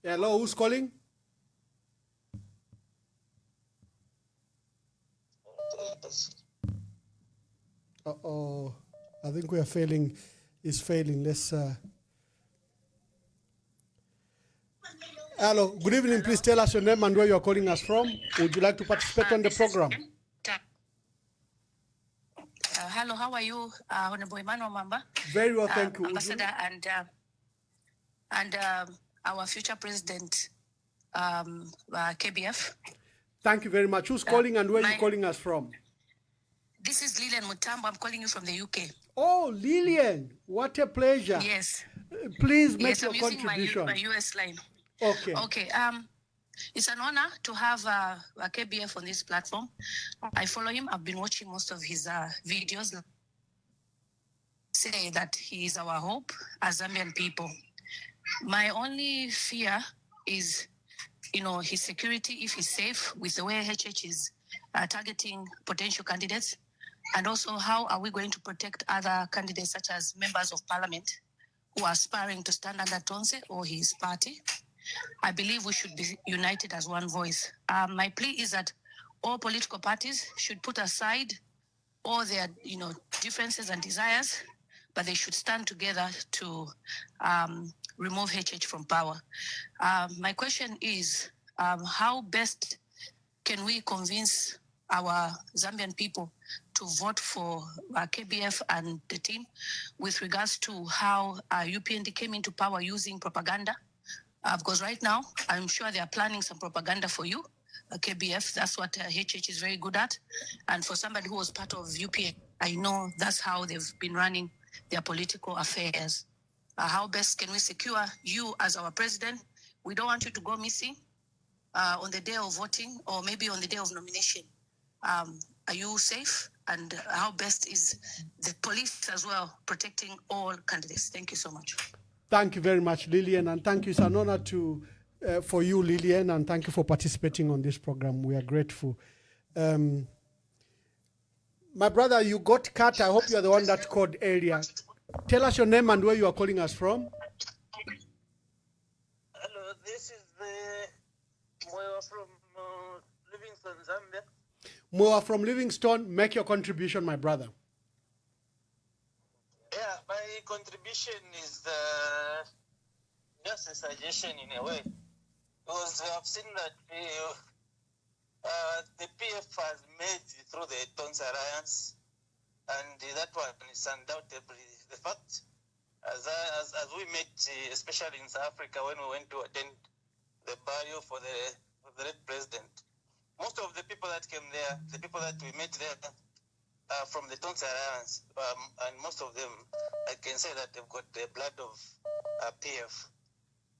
Hello, who's calling? Uh-oh. I think we are failing. It's failing. Let's... Hello. Good evening. Please tell us your name and where you are calling us from. Would you like to participate on the program? Hello, how are you, Honorable Emmanuel Mamba? Very well, thank you. Ambassador and our future president, KBF. Thank you very much. Who's calling and where are you calling us from? This is Lillian Mutambo. I'm calling you from the UK. Oh, Lillian, what a pleasure. Yes. Please make your contribution. I'm using my US line. Okay. Okay. It's an honor to have a KBF on this platform. I follow him. I've been watching most of his videos. Say that he is our hope as Zambian people. My only fear is, his security, if he's safe with the way HH is targeting potential candidates, and also how are we going to protect other candidates such as members of parliament who are aspiring to stand under Tonse or his party. I believe we should be united as one voice. My plea is that all political parties should put aside all their, differences and desires, but they should stand together to remove HH from power. My question is, how best can we convince our Zambian people to vote for KBF and the team with regards to how UPND came into power using propaganda? Because right now, I'm sure they are planning some propaganda for you, KBF. That's what HH is very good at. And for somebody who was part of UPN, I know that's how they've been running their political affairs. How best can we secure you as our president? We don't want you to go missing on the day of voting or maybe on the day of nomination. Are you safe? And how best is the police as well protecting all candidates? Thank you so much. Thank you very much, Lillian, and thank you. It's an honor for you, Lillian, and thank you for participating on this program. We are grateful. My brother, you got cut. I hope you are the one that called earlier. Tell us your name and where you are calling us from. Hello, this is Moyo from Livingston, Zambia. Moa from Livingston, make your contribution, my brother. Yeah, my contribution is just a suggestion in a way, because we have seen that the PF has made through the Tonse Alliance, and that one is undoubtedly the fact. As we met, especially in South Africa, when we went to attend the burial for the late president, most of the people that came there, the people that we met there, from the Tonse Alliance, and most of them, I can say that they've got the blood of PF.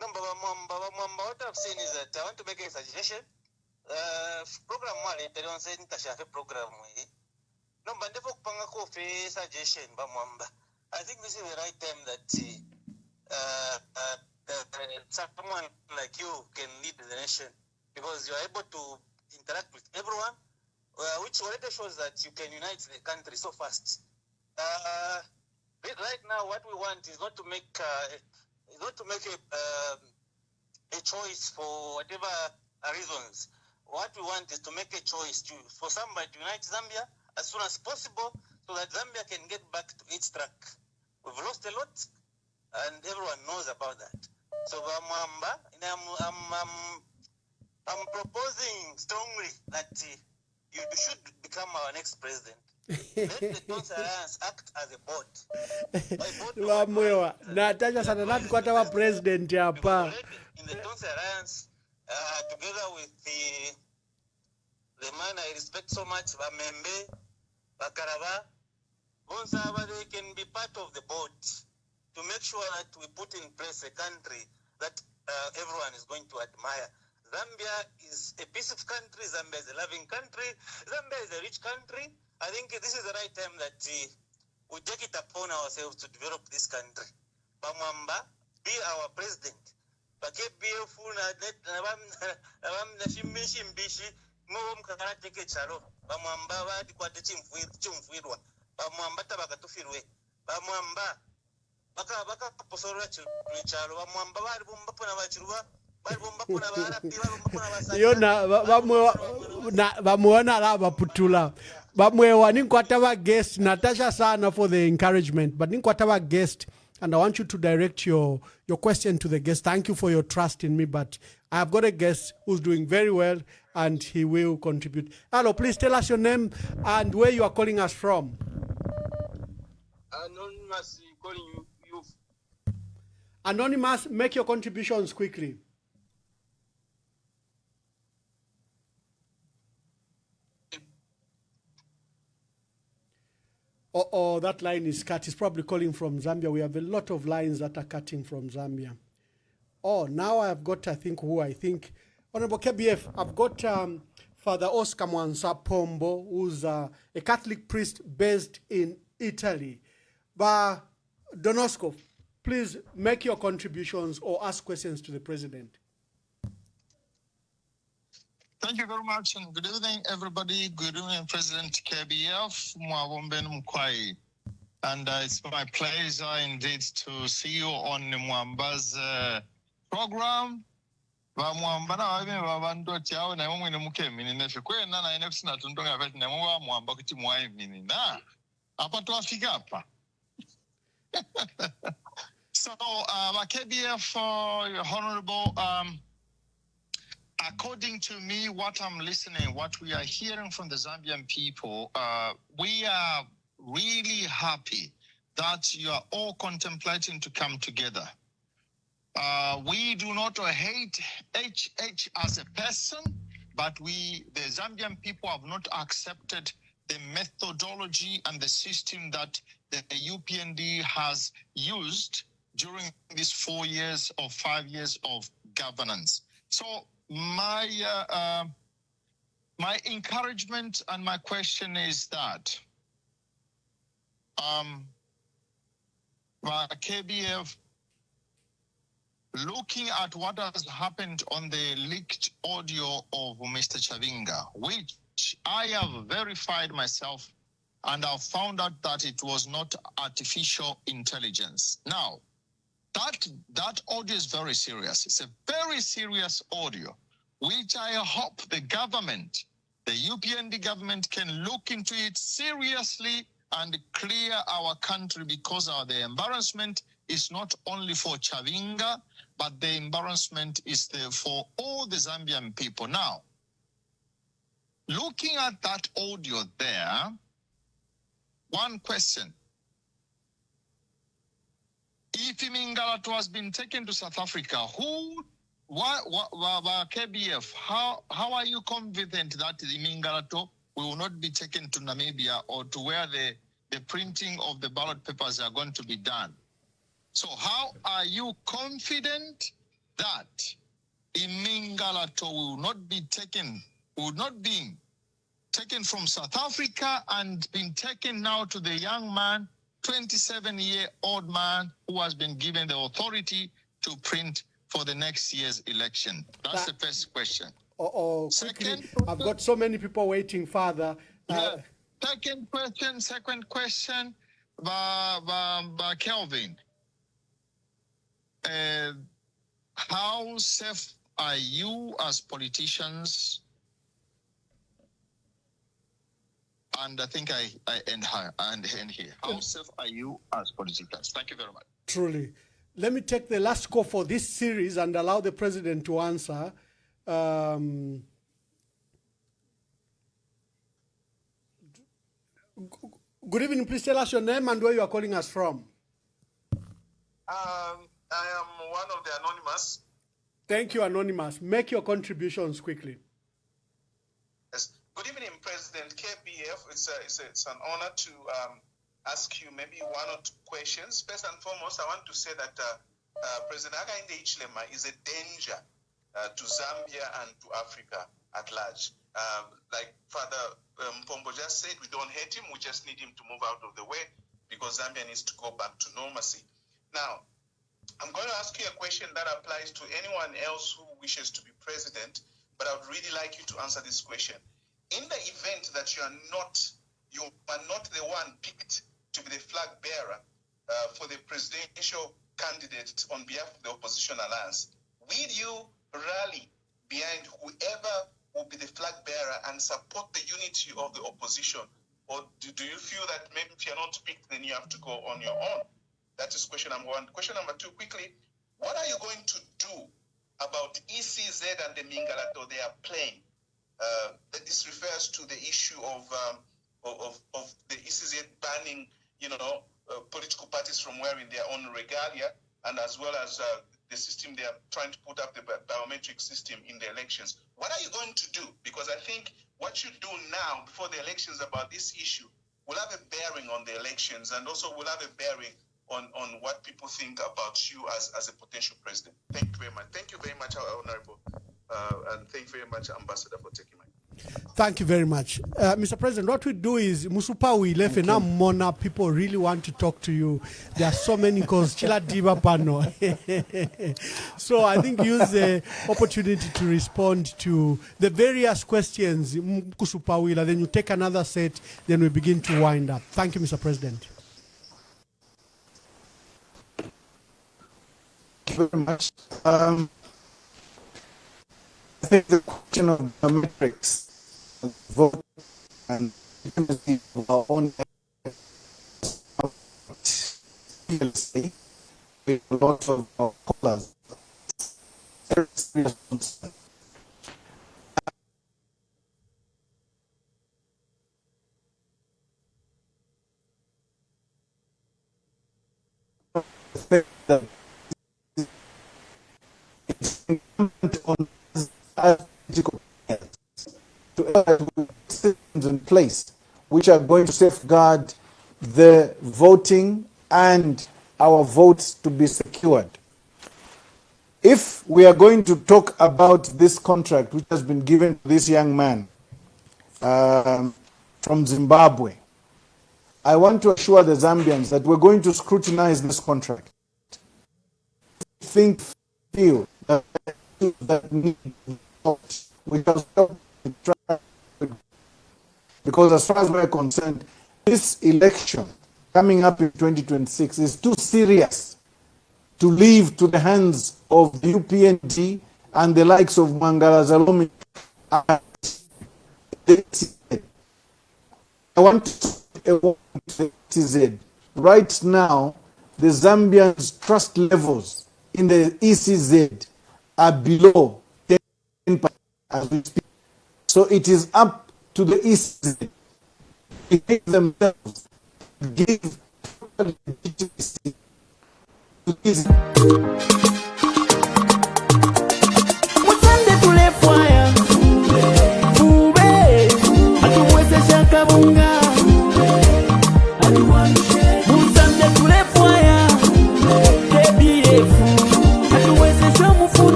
No, but what I've seen is that I want to make a suggestion. Program wale don't say nitashafe program we. No, but never panga kofi suggestion bamwamba. I think this is the right time that someone like you can lead the nation, because you are able to interact with everyone. Which already shows that you can unite the country so fast. Right now, what we want is not to make a choice for whatever reasons. What we want is to make a choice for somebody to unite Zambia as soon as possible, so that Zambia can get back to its track. We've lost a lot, and everyone knows about that. So I'm proposing strongly that you should become our next president. Let the Tons Alliance act as a board. Vamwewa Natasha sana nati kwa tawa president hapa. In the Tons Alliance, together with the man I respect so much, Bamembe, Bakaraba, Bonsaba, they can be part of the board to make sure that we put in place a country that everyone is going to admire. Zambia is a peaceful country. Zambia is a loving country. Zambia is a rich country. I think this is the right time that we take it upon ourselves to develop this country. Bamwamba, be our president. KBF na shimbishi mo mkakala teke chalo. Bamwamba badi kwa chimfuirwa. Bamwamba tabakatufirwe. Bamwamba baka posora chalo. Bamwamba badi bomba pona bachiruwa. Yona vamwewana la vaputula vamwewa ninkwatava guest Natasha sana for the encouragement, but ninkwatava guest, and I want you to direct your question to the guest. Thank you for your trust in me, but I have got a guest who's doing very well and he will contribute. Hello, please tell us your name and where you are calling us from. Anonymous calling you. Anonymous, make your contributions quickly. Oh, that line is cut. He's probably calling from Zambia. We have a lot of lines that are cutting from Zambia. Oh, now I've got, Honorable KBF, I've got Father Oscar Mwansa Pombo, who's a Catholic priest based in Italy. But Donosco, please make your contributions or ask questions to the president. Thank you very much, and good evening, everybody. Good evening, President KBF, Mwawomben Mkwai. And it's my pleasure indeed to see you on Mwamba's program. Mwamba na wabe wabando chao na mwe muke mini nefikwe na ineksi na tundonga veti na mwa Mwamba kuti mwai mini na hapa tuafika hapa. So, KBF, Honorable, according to me, what I'm listening, what we are hearing from the Zambian people, we are really happy that you are all contemplating to come together. We do not hate HH as a person, but the Zambian people have not accepted the methodology and the system that the UPND has used during these 4 years or 5 years of governance. So my encouragement and my question is that KBF, looking at what has happened on the leaked audio of Mr. Chavinga, which I have verified myself, and I've found out that it was not artificial intelligence. Now, that audio is very serious. It's a very serious audio, which I hope the government, the UPND government, can look into it seriously and clear our country, because the embarrassment is not only for Chavinga, but the embarrassment is there for all the Zambian people. Now, looking at that audio there, one question. If Mingalato has been taken to South Africa, KBF, how are you confident that the Mingalato will not be taken to Namibia or to where the printing of the ballot papers are going to be done? So how are you confident that Mingalato will not be taken from South Africa and been taken now to the young man, 27-year-old man who has been given the authority to print for the next year's election? That's the first question. Second, I've got so many people waiting, Father. Second question, Kelvin. How safe are you as politicians And I think I end here. How safe are you as politicians? Thank you very much. Truly. Let me take the last call for this series and allow the president to answer. Good evening. Please tell us your name and where you are calling us from. I am one of the anonymous. Thank you, Anonymous. Make your contributions quickly. Yes. Good evening, President KBF. It's an honor to ask you maybe one or two questions. First and foremost, I want to say that President Hakainde Hichilema is a danger to Zambia and to Africa at large. Like Father Mpombo just said, we don't hate him, we just need him to move out of the way because Zambia needs to go back to normalcy. Now, I'm going to ask you a question that applies to anyone else who wishes to be president, but I would really like you to answer this question. In the event that you are not the one picked to be the flag bearer for the presidential candidate on behalf of the opposition alliance, will you rally behind whoever will be the flag bearer and support the unity of the opposition? Or do you feel that maybe if you're not picked, then you have to go on your own? That is question number one. Question number two, quickly, what are you going to do about ECZ and the Mingalato they are playing? This refers to the issue of the ECZ banning, political parties from wearing their own regalia, and as well as the system they are trying to put up, the biometric system in the elections. What are you going to do? Because I think what you do now before the elections about this issue will have a bearing on the elections, and also will have a bearing on what people think about you as a potential president. Thank you very much. Thank you very much, Honorable, and thank you very much, Ambassador, for taking my. Thank you very much. Mr. President, what we do is, Musupa, we left and now Mona, people really want to talk to you. There are so many calls. Chila Diva Pano. So I think use the opportunity to respond to the various questions, Musupa, then you take another set, then we begin to wind up. Thank you, Mr. President. Thank you very much. I think the question of biometrics, vote, and of our own PLC, with a lot of our callers, very serious concern. That it's incumbent on to systems in place which are going to safeguard the voting and our votes to be secured. If we are going to talk about this contract which has been given to this young man from Zimbabwe, I want to assure the Zambians that we're going to scrutinize this contract. Feel that need we just try, because as far as we're concerned, this election coming up in 2026 is too serious to leave to the hands of the UPND and the likes of Mangala Zalomi. I want to say right now, the Zambians' trust levels in the ECZ are below 10% as we speak. So it is up to the ECZ to take themselves, give legitimacy to this.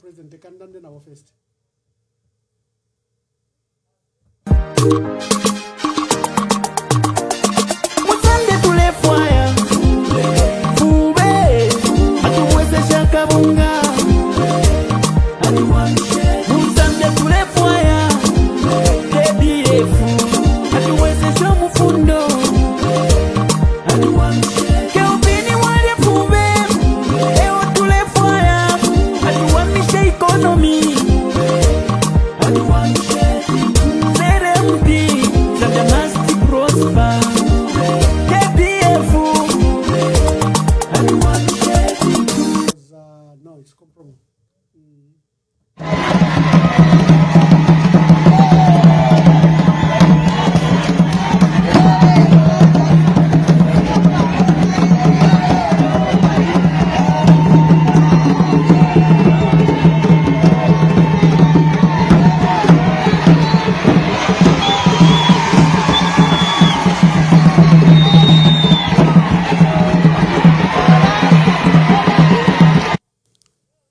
President, they can done our first. Musande tule fire, fube, prosper. KBF. No, it's compromise.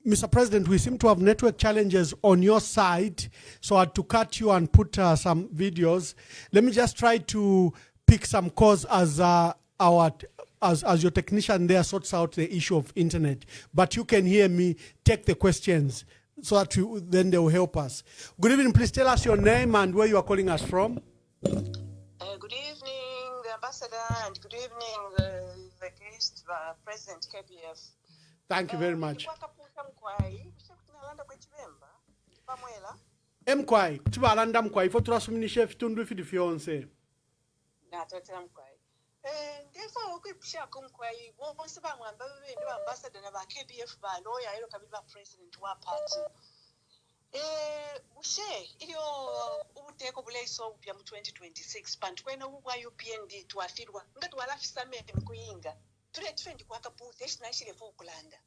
Mr. President, we seem to have network challenges on your side, so I had to cut you and put some videos. Let me just try to pick some calls as your technician there sorts out the issue of internet. But you can hear me take the questions so that then they will help us. Good evening. Please tell us your name and where you are calling us from. Good evening, the ambassador, and good evening, the guest, President KBF. Thank you very much. Mkwai, tibalanda mkwai fo turasuminisha fitundu fidi fyonse. Natotera mkwai. Therefore okwipusha kumkwai bonse bamwamba bende ambassador na ba KBF ba lawyer ero kabiba president wa party. Bushe ilio ubuteko buleiso upya mu 2026 pantu kwena ubwa UPND twafirwa ngati walafisa meme kuyinga. Tule twendi kwa kapute shinashire fo kulanda.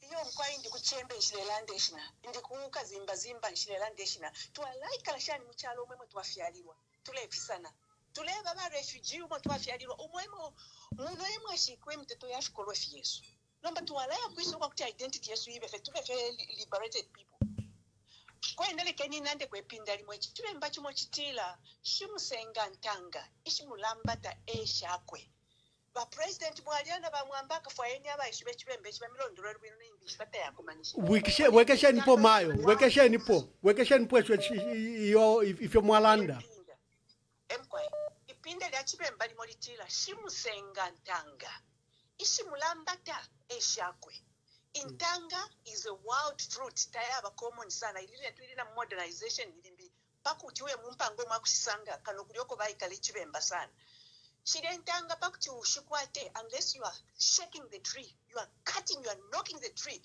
Iyo mkwai ndi kuchembe nshirelande ndi kuuka zimba nshirelande twalaika lashani muchalo umwemo twafyaliwa tulefisana tuleba ba refugee umwe twafyaliwa umwemo muno imwe shikwe mteto yashikolwe Yesu nomba twalaya kwisoka kuti identity yesu ibe fe liberated people kwendele keni nande kwepinda limwe chilemba chimo chitila shimusenga ntanga ishimulambata eshakwe ba president mwaliana ba mwamba kafaeni aba ishibe chibembe chibamilondoro rwino n'imbishi batayakumanisha wekesha nipo mayo wekesha nipo iyo ifyo mwalanda emkwai ipinde lya chibemba limolitila shimusenga ntanga ishimulambata eshakwe intanga is a wild fruit tayaba common sana ilile tulina modernization ilimbi pakutiwe mumpango mwakusisanga kano kulioko baikali chibemba sana Shirentanga back to Shikwate, unless you are shaking the tree, you are cutting, you are knocking the tree.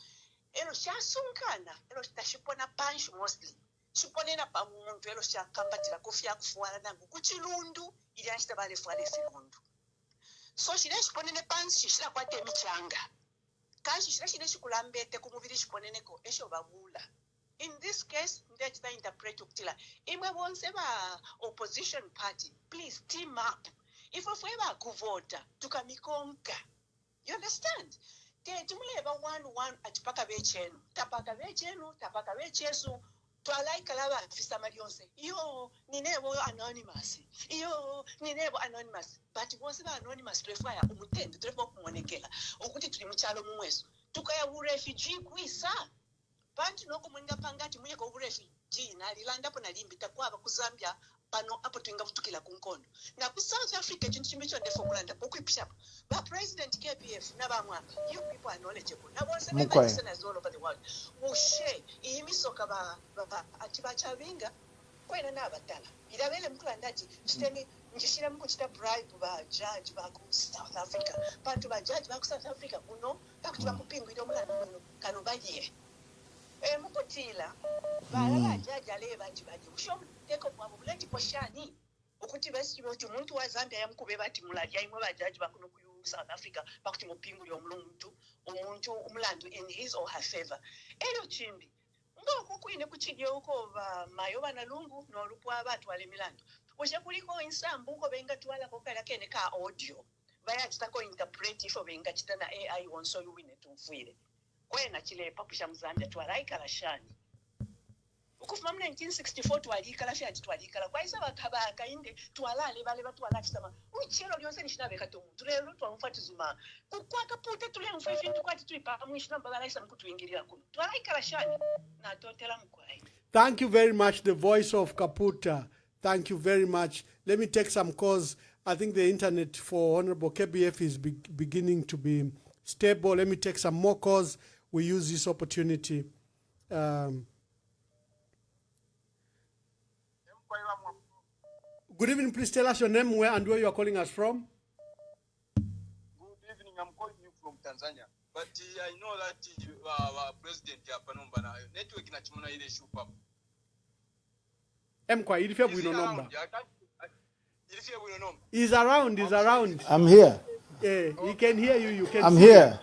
Elo shasunkana, elo tashipona punch mostly. Shiponena pa muntu elo shakambatira kufya kufuana nangu kuchilundu ili anshita bale fuale silundu. So shiponene punch shishila kwate michanga. Kanshi shikulambete kumuviri shiponeneko esho babula. In this case, let's interpret uktila. Imwe bonse ba opposition party, please team up. If we ever kuvota, tukamikonka. You understand? Tumuleba 1-1 at Pakavechenu. Tapaka vechesu. Twalaika lava fisa marionse. Yo, ninebo anonymous. But once the anonymous prefire, umutend, trevo kumonekela. Ukuti tulimuchalo mwesu. Tukaya refugee kuisa. Bantu noko mwinga pangati mweko refugee na lilanda po na limbita kwa ku Zambia pano apo tuinga kutukila kunkondo na ku South Africa chintu chimbicho ndefo kulanda pokwipisha ba president KBF na bamwa you people are knowledgeable na bonse ba listeners all over the world mushe imisoka ba atiba chavinga kwena na batala ilabele mkulanda ati steni njishira mkuchita bribe ba judge ba ku South Africa bantu ba judge ba ku South Africa kuno bakuti bakupinga ilo mulano kano baye mukutila balala jaja leba ntibaje usho teko kwa buleti poshani ukuti basi boti umuntu wa Zambia yamkube bati mulaja imwe bajaji bakuno ku South Africa bakuti mupingu lyo umuntu umlando in his or her favor elo chimbi ngoko kuine kuchidyo uko ba mayo bana lungu no lupwa abantu wale milando oshe kuliko insambu uko benga twala kokala kene ka audio baya chitako interpret ifo benga chitana AI onso yuwine tumfuire kwena chile papusha mzambia twalaika lashani ukufuma mu 1964 twalikala fyati twalikala kwaisa bakabaka inde twalale bale batwala kisama uchero lyonse nishinabeka tomu lero twamfatizuma kukwaka pute tule mfefi tukwati tuipa mwishina mbala isa mkutuingirira kuno twalaikala shani na totela mkwai. Thank you very much, the voice of Kaputa. Thank you very much. Let me take some calls. I think the internet for Honorable KBF is beginning to be stable. Let me take some more calls. We use this opportunity. Good evening. Please tell us your name, where and where you are calling us from. Good evening. I'm calling you from Tanzania. But I know that President Japanumba na network inachimona ile issue papa. Mkwa, ilifia bwino nomba. Ilifia bwino nomba. He's around. I'm here. Yeah, he can hear you. You can I'm see here.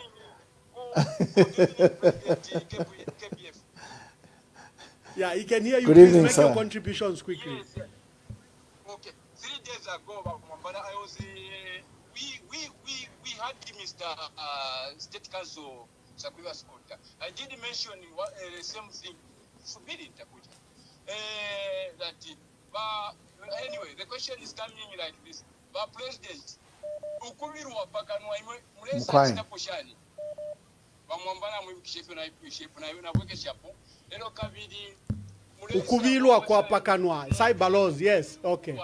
Yeah, he can hear you. Good Please evening, make sir. your contributions quickly. Yes. Okay. 3 days ago, I was we had Mr. State Council Sakwiwa Skota. I did mention the same thing. Subiri nitakuja. Anyway, the question is coming like this. But President, ukubirwa pakanwa imwe muresa chitaposhani. Bamwambana mwibikishefu na bweke shapo. Lero kabiri Ukubirwa kwa pakanwa. Cyber laws, yes. Okay.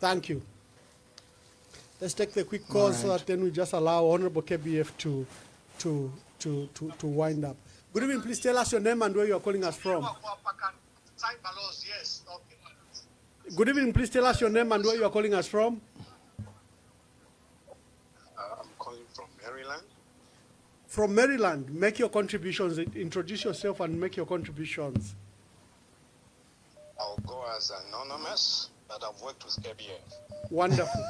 Thank you. Let's take the quick call so that then we just allow Honorable KBF to wind up. Good evening. Please tell us your name and where you are calling us from. Good evening. Please tell us your name and where you are calling us from. I'm calling from Maryland. From Maryland, make your contributions. Introduce yourself and make your contributions. I'll go as anonymous, but I've worked with KBF. Wonderful.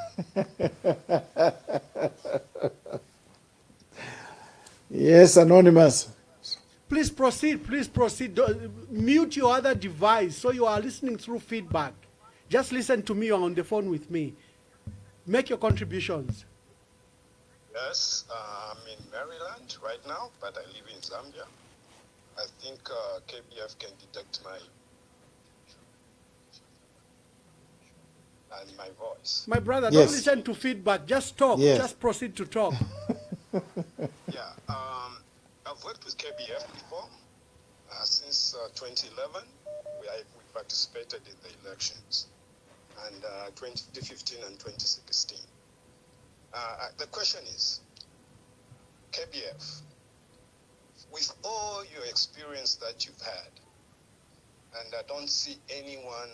Yes, anonymous. Please proceed. Mute your other device so you are listening through feedback. Just listen to me. You're on the phone with me. Make your contributions. Yes, I'm in Maryland right now, but I live in Zambia. I think KBF can detect my voice. My brother, don't listen to feedback. Just talk. Yes. Just proceed to talk. Yeah, I've worked with KBF before. Since 2011, we participated in the elections, and 2015 and 2016. The question is, KBF, with all your experience that you've had, and I don't see anyone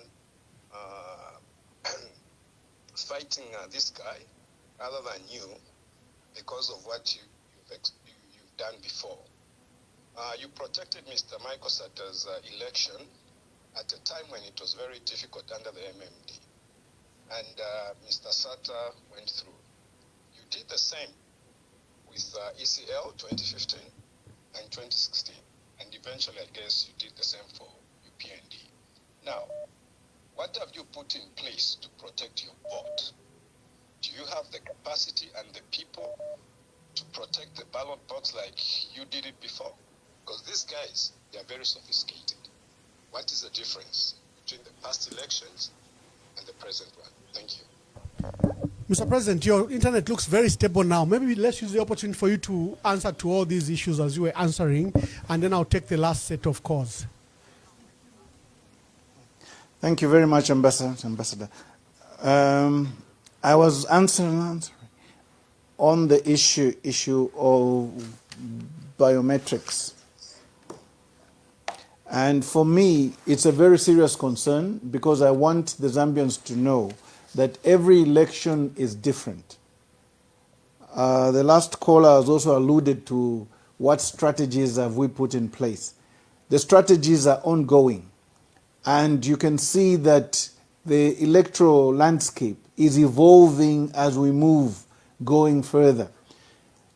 fighting this guy other than you because of what you've done before. You protected Mr. Michael Sata's election at a time when it was very difficult under the MMD. And Mr. Sata went through. You did the same with ECL 2015 and 2016. And eventually, I guess, you did the same for UPND. Now, what have you put in place to protect your vote? Do you have the capacity and the people to protect the ballot box like you did it before? Because these guys, they are very sophisticated. What is the difference between the past elections and the present one? Thank you. Mr. President, your internet looks very stable now. Maybe let's use the opportunity for you to answer to all these issues as you were answering, and then I'll take the last set of calls. Thank you very much, Ambassador. I was answering on the issue of biometrics. And for me, it's a very serious concern because I want the Zambians to know that every election is different. The last caller has also alluded to what strategies have we put in place. The strategies are ongoing, and you can see that the electoral landscape is evolving as we move going further.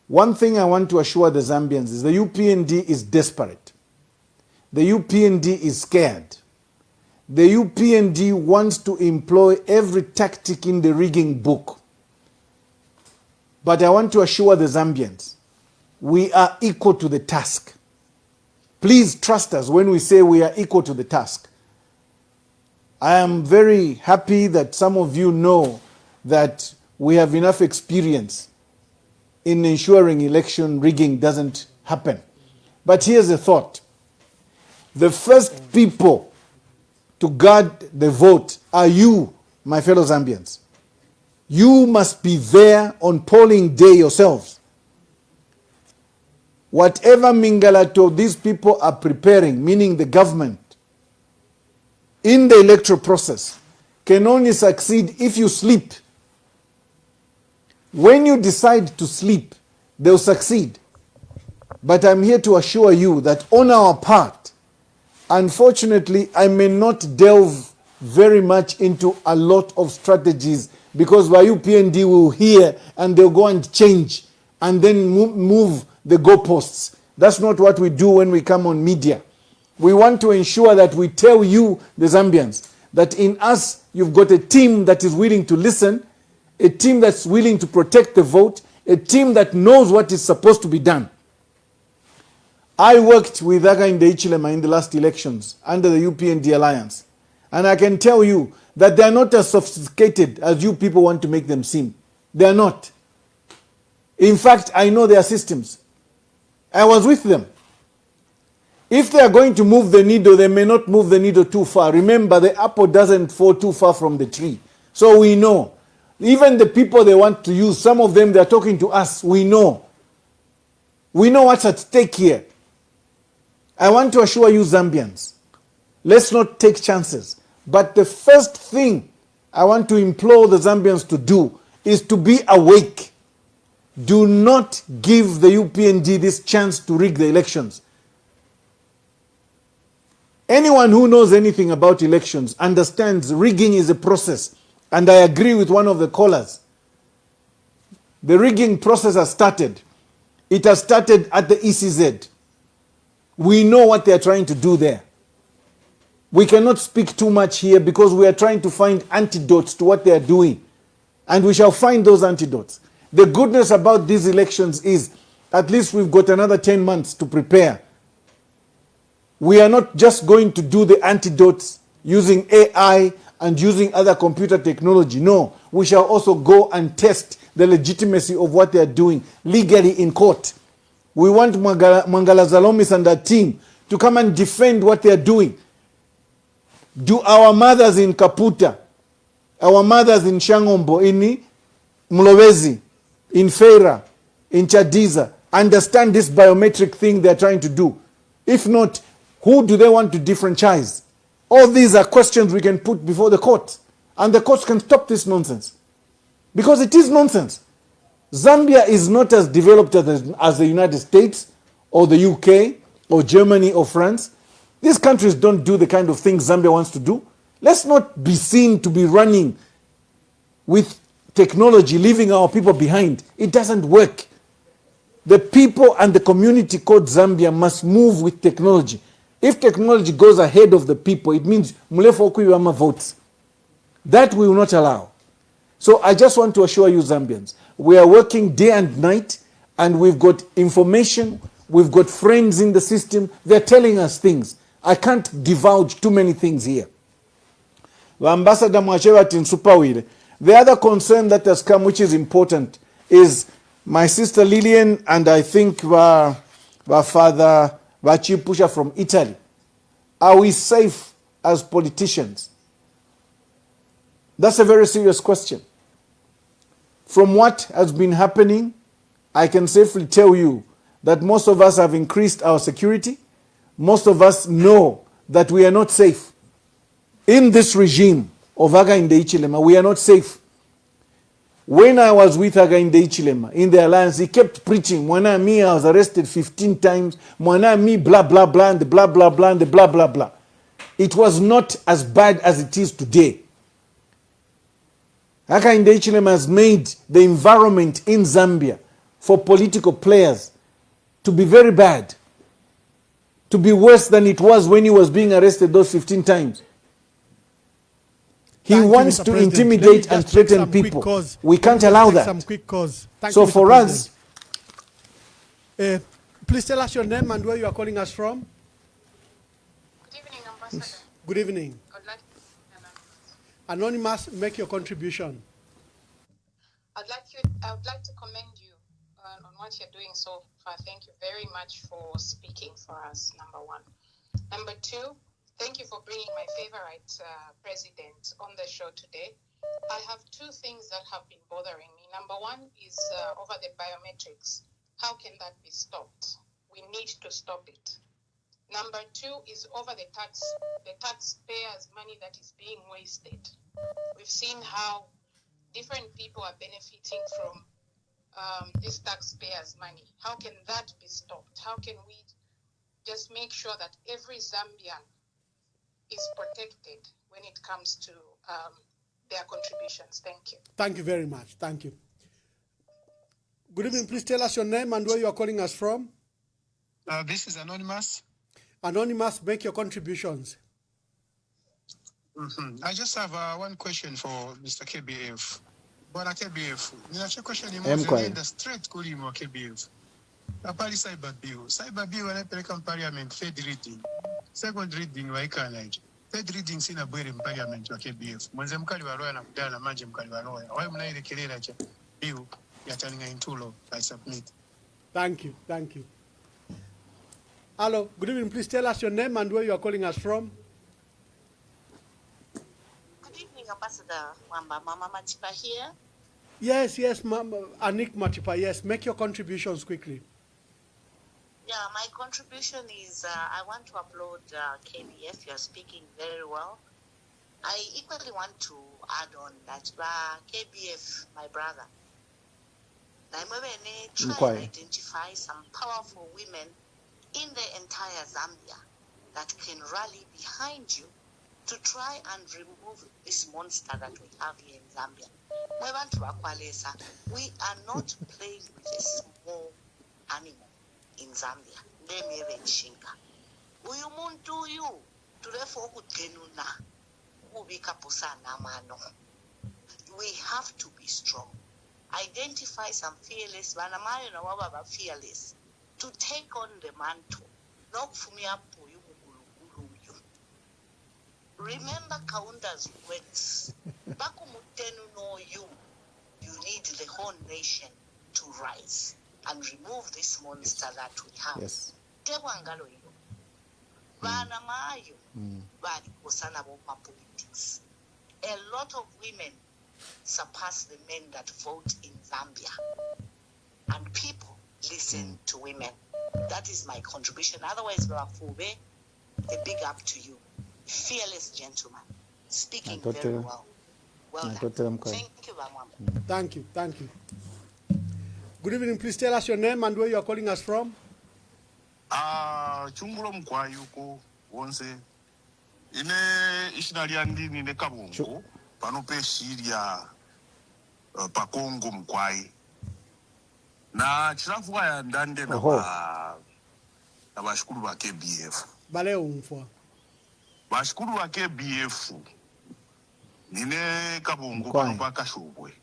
One thing I want to assure the Zambians is the UPND is desperate. The UPND is scared. The UPND wants to employ every tactic in the rigging book. But I want to assure the Zambians, we are equal to the task. Please trust us when we say we are equal to the task. I am very happy that some of you know that we have enough experience in ensuring election rigging doesn't happen. But here's a thought. The first people to guard the vote are you, my fellow Zambians. You must be there on polling day yourselves. Whatever Mingalato these people are preparing, meaning the government, in the electoral process, can only succeed if you sleep. When you decide to sleep, they'll succeed. But I'm here to assure you that on our part, unfortunately, I may not delve very much into a lot of strategies because by UPND will hear and they'll go and change and then move the goalposts. That's not what we do when we come on media. We want to ensure that we tell you, the Zambians, that in us you've got a team that is willing to listen, a team that's willing to protect the vote, a team that knows what is supposed to be done. I worked with Hakainde Hichilema in the last elections under the UPND alliance. And I can tell you that they are not as sophisticated as you people want to make them seem. They are not. In fact, I know their systems. I was with them. If they are going to move the needle, they may not move the needle too far. Remember, the apple doesn't fall too far from the tree. So we know. Even the people they want to use, some of them they are talking to us. We know. We know what's at stake here. I want to assure you, Zambians, let's not take chances. But the first thing I want to implore the Zambians to do is to be awake. Do not give the UPND this chance to rig the elections. Anyone who knows anything about elections understands rigging is a process. And I agree with one of the callers. The rigging process has started. It has started at the ECZ. We know what they are trying to do there. We cannot speak too much here because we are trying to find antidotes to what they are doing. And we shall find those antidotes. The goodness about these elections is at least we've got another 10 months to prepare. We are not just going to do the antidotes using AI and using other computer technology. No, we shall also go and test the legitimacy of what they are doing legally in court. We want Mangala Zalomis and her team to come and defend what they are doing. Do our mothers in Kaputa, our mothers in Shangombo, in Mlowezi, in Feira, in Chadiza, understand this biometric thing they are trying to do? If not, who do they want to differentize? All these are questions we can put before the court. And the courts can stop this nonsense. Because it is nonsense. Zambia is not as developed as the United States or the UK or Germany or France. These countries don't do the kind of things Zambia wants to do. Let's not be seen to be running with technology, leaving our people behind. It doesn't work. The people and the community called Zambia must move with technology. If technology goes ahead of the people, it means Mulefa Okuiwama votes. That we will not allow. So I just want to assure you, Zambians, we are working day and night, and we've got information, we've got friends in the system, they're telling us things. I can't divulge too many things here. Ambassador Mwachewat in Superwile. The other concern that has come, which is important, is my sister Lillian and I think our father Vachipusha from Italy. Are we safe as politicians? That's a very serious question. From what has been happening, I can safely tell you that most of us have increased our security. Most of us know that we are not safe. In this regime of Hakainde Hichilema, we are not safe. When I was with Hakainde Hichilema in the alliance, he kept preaching, Mwana mi, I was arrested 15 times, Mwana mi, blah, blah, blah, and the blah, blah, blah, and the blah, blah, blah. It was not as bad as it is today. Hakainde Hichilema has made the environment in Zambia for political players to be very bad, to be worse than it was when he was being arrested those 15 times. He wants to intimidate and threaten people. We can't allow that. Some quick calls. So for us, please tell us your name and where you are calling us from. Good evening, Ambassador. Good evening. I'd like Anonymous, make your contribution. I would like to commend you on what you're doing so far. Thank you very much for speaking for us, number one. Number two, Thank you for bringing my favorite president on the show today. I have two things that have been bothering me. Number one is over the biometrics. How can that be stopped? We need to stop it. Number two is over the taxpayers' money that is being wasted. We've seen how different people are benefiting from this taxpayers' money. How can that be stopped? How can we just make sure that every Zambian is protected when it comes to their contributions? Thank you. Thank you very much. Thank you. Good evening. Please tell us your name and where you are calling us from. This is Anonymous. Anonymous, make your contributions. I just have one question for Mr. KBF. Bwana KBF, ninacho question the straight kulimo KBF. Apali cyber bill wanapeleka parliament third reading. Second reading waikanaje. Third reading sina bwere parliament wa KBF. Mwenze mkali wa roya na kudana manje mkali wa roya. Wao mnairekelera cha bill ya turning into law. I submit. Thank you. Thank you. Hello, good evening. Please tell us your name and where you are calling us from. Good evening, Ambassador Wamba. Mama Matipa here. Yes, Anik Matipa, yes. Make your contributions quickly. Yeah, my contribution is I want to applaud KBF. You are speaking very well. I equally want to add on that KBF, my brother, I'm going to try and identify some powerful women in the entire Zambia that can rally behind you to try and remove this monster that we have here in Zambia. We are not playing with a small animal in Zambia. Uyu muntu uyu tulefu okutenuna ubika pusana mano. We have to be strong. Identify some fearless, banamayo na wababa fearless, to take on the mantle. Remember Kaunda's words. Bakumutenu no you need the whole nation to rise and remove this monster that we have. Yes. Tewangalo yo. Banamayo. Badi kusana bomba politics. A lot of women surpass the men that vote in Zambia. And people listen to women. That is my contribution. Otherwise, Bafube, a big up to you. Fearless gentleman. Speaking very well. Well done. Thank you, Bamwamba. Thank you. Thank you. Good evening. Please tell us your name and where you are calling us from. Chunguro mkwayuko wonse. Ine ishinaria ndini ne kabungo. Panope Syria pakongo mkwai. Na chirafuwa ya ndande na bashukuru ba KBF. Bale umfwa. Bashukuru ba KBF. Nine kabungo panopa kashobwe.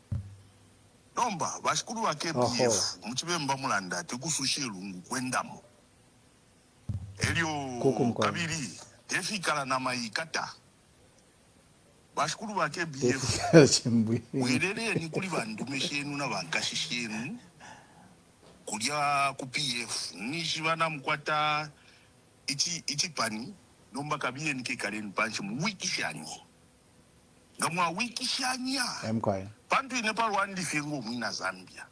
Nomba bashukuru ba KBF. Mchibemba mulanda tekusushiru kwendamo. Elio kabiri tefikala na maikata. Bashukuru ba KBF. Werere ni kuli bandu meshenu na bankashishenu. Kulia ku PF nishibana mkwata iti pani nomba kabiye nikekaleni panchi wiki shani ngamwa wiki shania pantu ine parwandi fengo mwina Zambia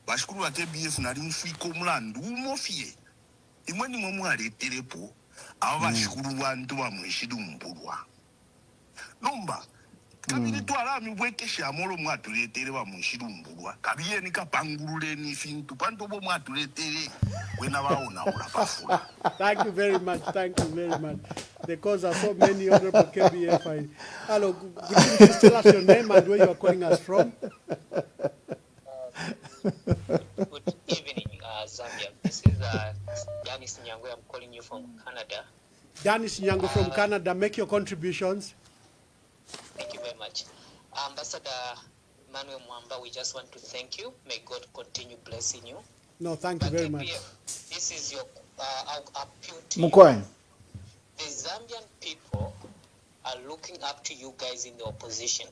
bashukuru wa KBF nali mfiko mulandu umofie imwe ni mwe mwaleterepo aba bashukuru bantu bamwishidu mbulwa nomba kabiri twala miwekesha molo mwatuletere bamwishidu mbulwa kabiye nikapangulule ni fintu panto bo mwatuletere wena baona urapafula. Thank you very much. Thank you very much. Because there are so many honorable KBF. Hello, good evening. Please tell us your name and where you are calling us from. Good evening, Zambia. This is Danis Nyango. I'm calling you from Canada. Danis Nyango from Canada. Make your contributions. Thank you very much. Ambassador Manuel Mwamba, we just want to thank you. May God continue blessing you. No, thank you very much. This is your appeal to Mukwain. you. The Zambian people are looking up to you guys in the opposition.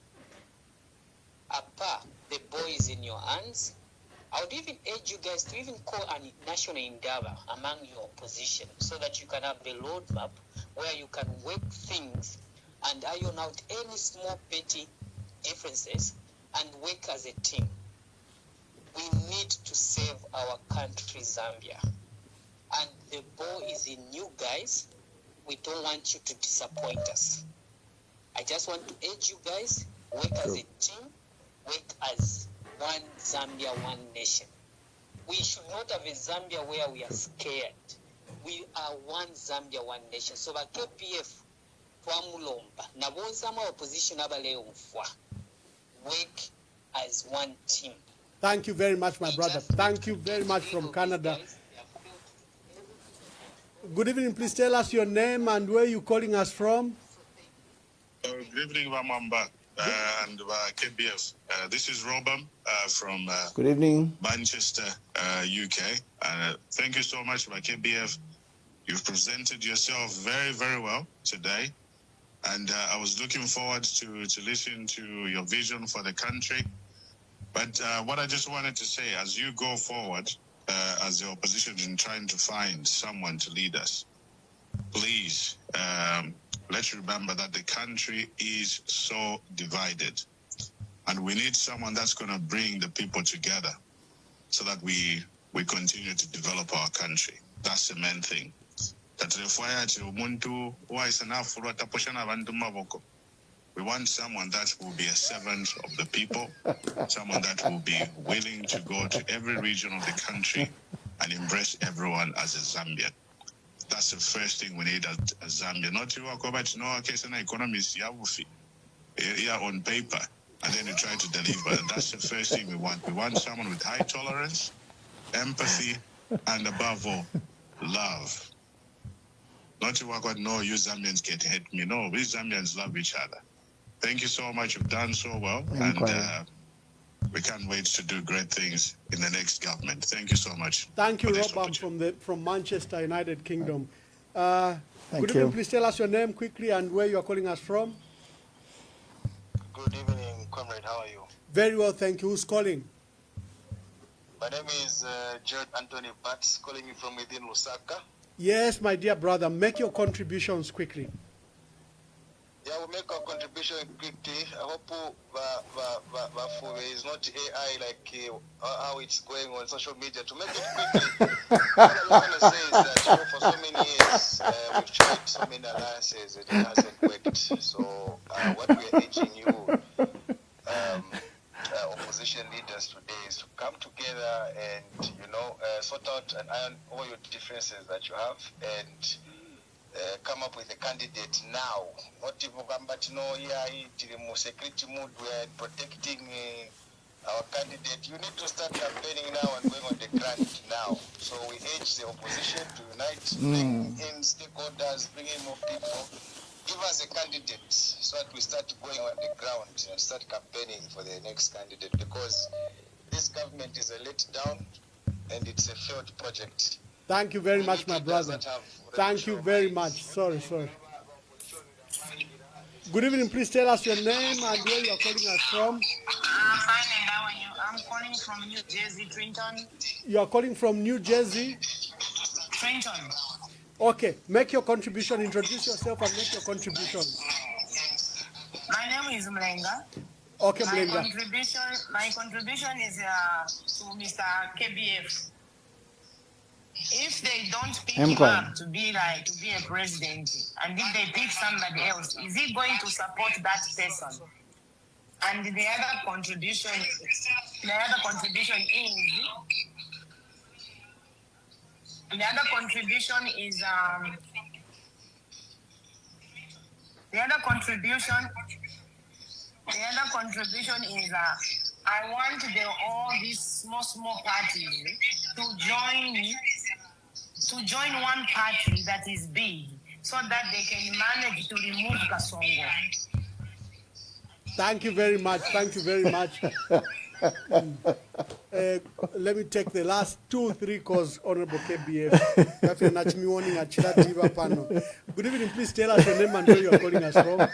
Apa, the ball is in your hands. I would even urge you guys to even call a national endeavor among your opposition so that you can have a roadmap where you can work things and iron out any small petty differences and work as a team. We need to save our country, Zambia. And the ball is in you guys. We don't want you to disappoint us. I just want to urge you guys, work as a team, work as one Zambia, one nation. We should not have a Zambia where we are scared. We are one Zambia, one nation. So the KBF, twamulomba, na bonzama opposition abaleo mfwa. Work as one team. Thank you very much, my brother. Thank you very much from Canada. Good evening. Please tell us your name and where you're calling us from. Good evening, Wamamba and KBF. This is Robam from Good evening. Manchester, UK. Thank you so much, KBF. You've presented yourself very, very well today. And I was looking forward to listen to your vision for the country. But what I just wanted to say, as you go forward, as the opposition in trying to find someone to lead us, please, let's remember that the country is so divided. And we need someone that's going to bring the people together so that we continue to develop our country. That's the main thing. We want someone that will be a servant of the people, someone that will be willing to go to every region of the country and embrace everyone as a Zambian. That's the first thing we need as Zambia. Not to walk over to no case and economies on paper, and then you try to deliver. That's the first thing we want. We want someone with high tolerance, empathy, and above all, love. Not to walk out, no, you Zambians get hate me. No, we Zambians love each other. Thank you so much. You've done so well. And we can't wait to do great things in the next government. Thank you so much. Thank you, Robam, from Manchester, United Kingdom. Good Thank evening. you. Please tell us your name quickly and where you are calling us from. Good evening, comrade. How are you? Very well, thank you. Who's calling? My name is Jared Anthony Bats, calling you from within Lusaka. Yes, my dear brother, make your contributions quickly. Yeah, we'll make our contribution quickly. I hope there is not AI like how it's going on social media. To make it quickly, what I want to say is that for so many years, we've tried so many alliances, it hasn't worked. So what we are urging you, opposition leaders today, is to come together and, sort out and iron all your differences that you have and come up with a candidate now. Not even but security mood, we are protecting our candidate. You need to start campaigning now and going on the ground now. So we urge the opposition to unite, bring in stakeholders, bring in more people. Give us a candidate so that we start going on the ground and start campaigning for the next candidate, because this government is a letdown and it's a failed project. Thank you very much, my brother. Thank you very much. Sorry. Good evening. Please tell us your name and where you are calling us from. Fine, and how are you? I'm calling from New Jersey, Trenton. You are calling from New Jersey? Trenton. Okay, make your contribution. Introduce yourself and make your contribution. My name is Mlenga. Okay, my Mlenga. Contribution is to Mr. KBF. If they don't pick him up to be a president, and if they pick somebody else, is he going to support that person? And the other contribution is I want all these small parties to join one party that is big, so that they can manage to remove Kasongo. Thank you very much. Thank you very much. Let me take the last 2-3 calls, Honorable KBF. Good evening. Please tell us your name and where you are calling us from.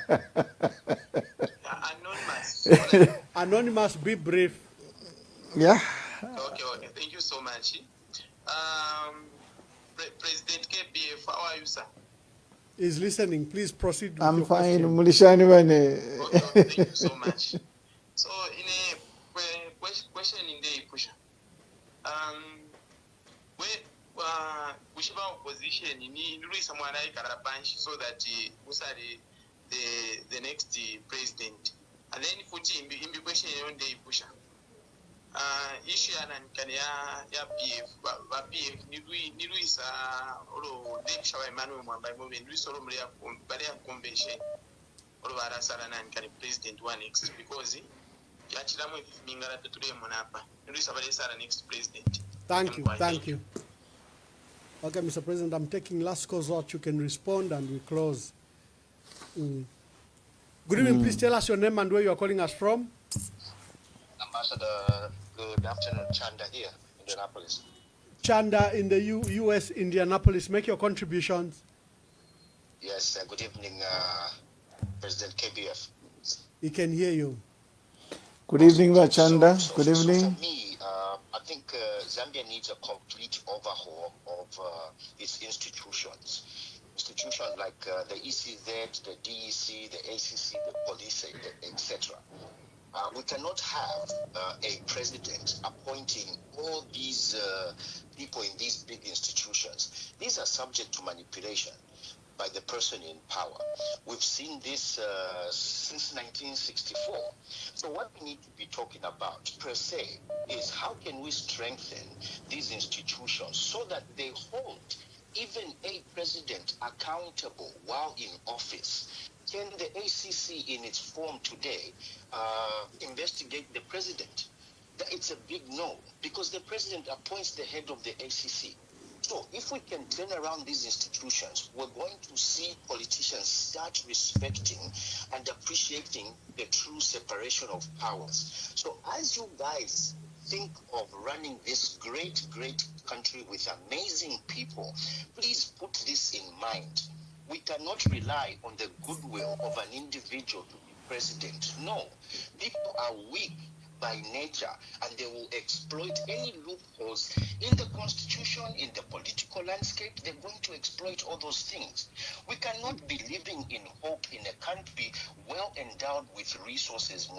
Anonymous. Anonymous, be brief. Yeah. Okay. Thank you so much. President KBF, how are you, sir? is listening. Please proceed with I'm your fine. question. Mulishani bane. Thank you so much. So in a question in the push, which about opposition in someone like a bunch so that the next president, and then put in the question on the pusher. Issue and can ya PF ni Luisa or Dick Shaw Emmanuel by moving Luis Oromria convention or Varasana and can president one next because Yachilamu Mingara today Monapa. Luisa Varasana next president. Thank you. Thank you. Okay, Mr. President, I'm taking last calls out. You can respond and we close. Good evening. Please tell us your name and where you are calling us from. Ambassador, good afternoon. Chanda here, Indianapolis. Chanda in the U.S., Indianapolis. Make your contributions. Yes, good evening, President KBF. He can hear you. Good evening, Chanda. Good evening. So for me, I think Zambia needs a complete overhaul of its institutions. Institutions like the ECZ, the DEC, the ACC, the police, etc. We cannot have a president appointing all these people in these big institutions. These are subject to manipulation by the person in power. We've seen this since 1964. So what we need to be talking about, per se, is how can we strengthen these institutions so that they hold even a president accountable while in office? Can the ACC in its form today investigate the president? It's a big no, because the president appoints the head of the ACC. So if we can turn around these institutions, we're going to see politicians start respecting and appreciating the true separation of powers. So as you guys think of running this great, great country with amazing people, please put this in mind. We cannot rely on the goodwill of an individual to be president. No, people are weak by nature, and they will exploit any loopholes in the constitution, in the political landscape. They're going to exploit all those things. We cannot be living in hope in a country well endowed with resources.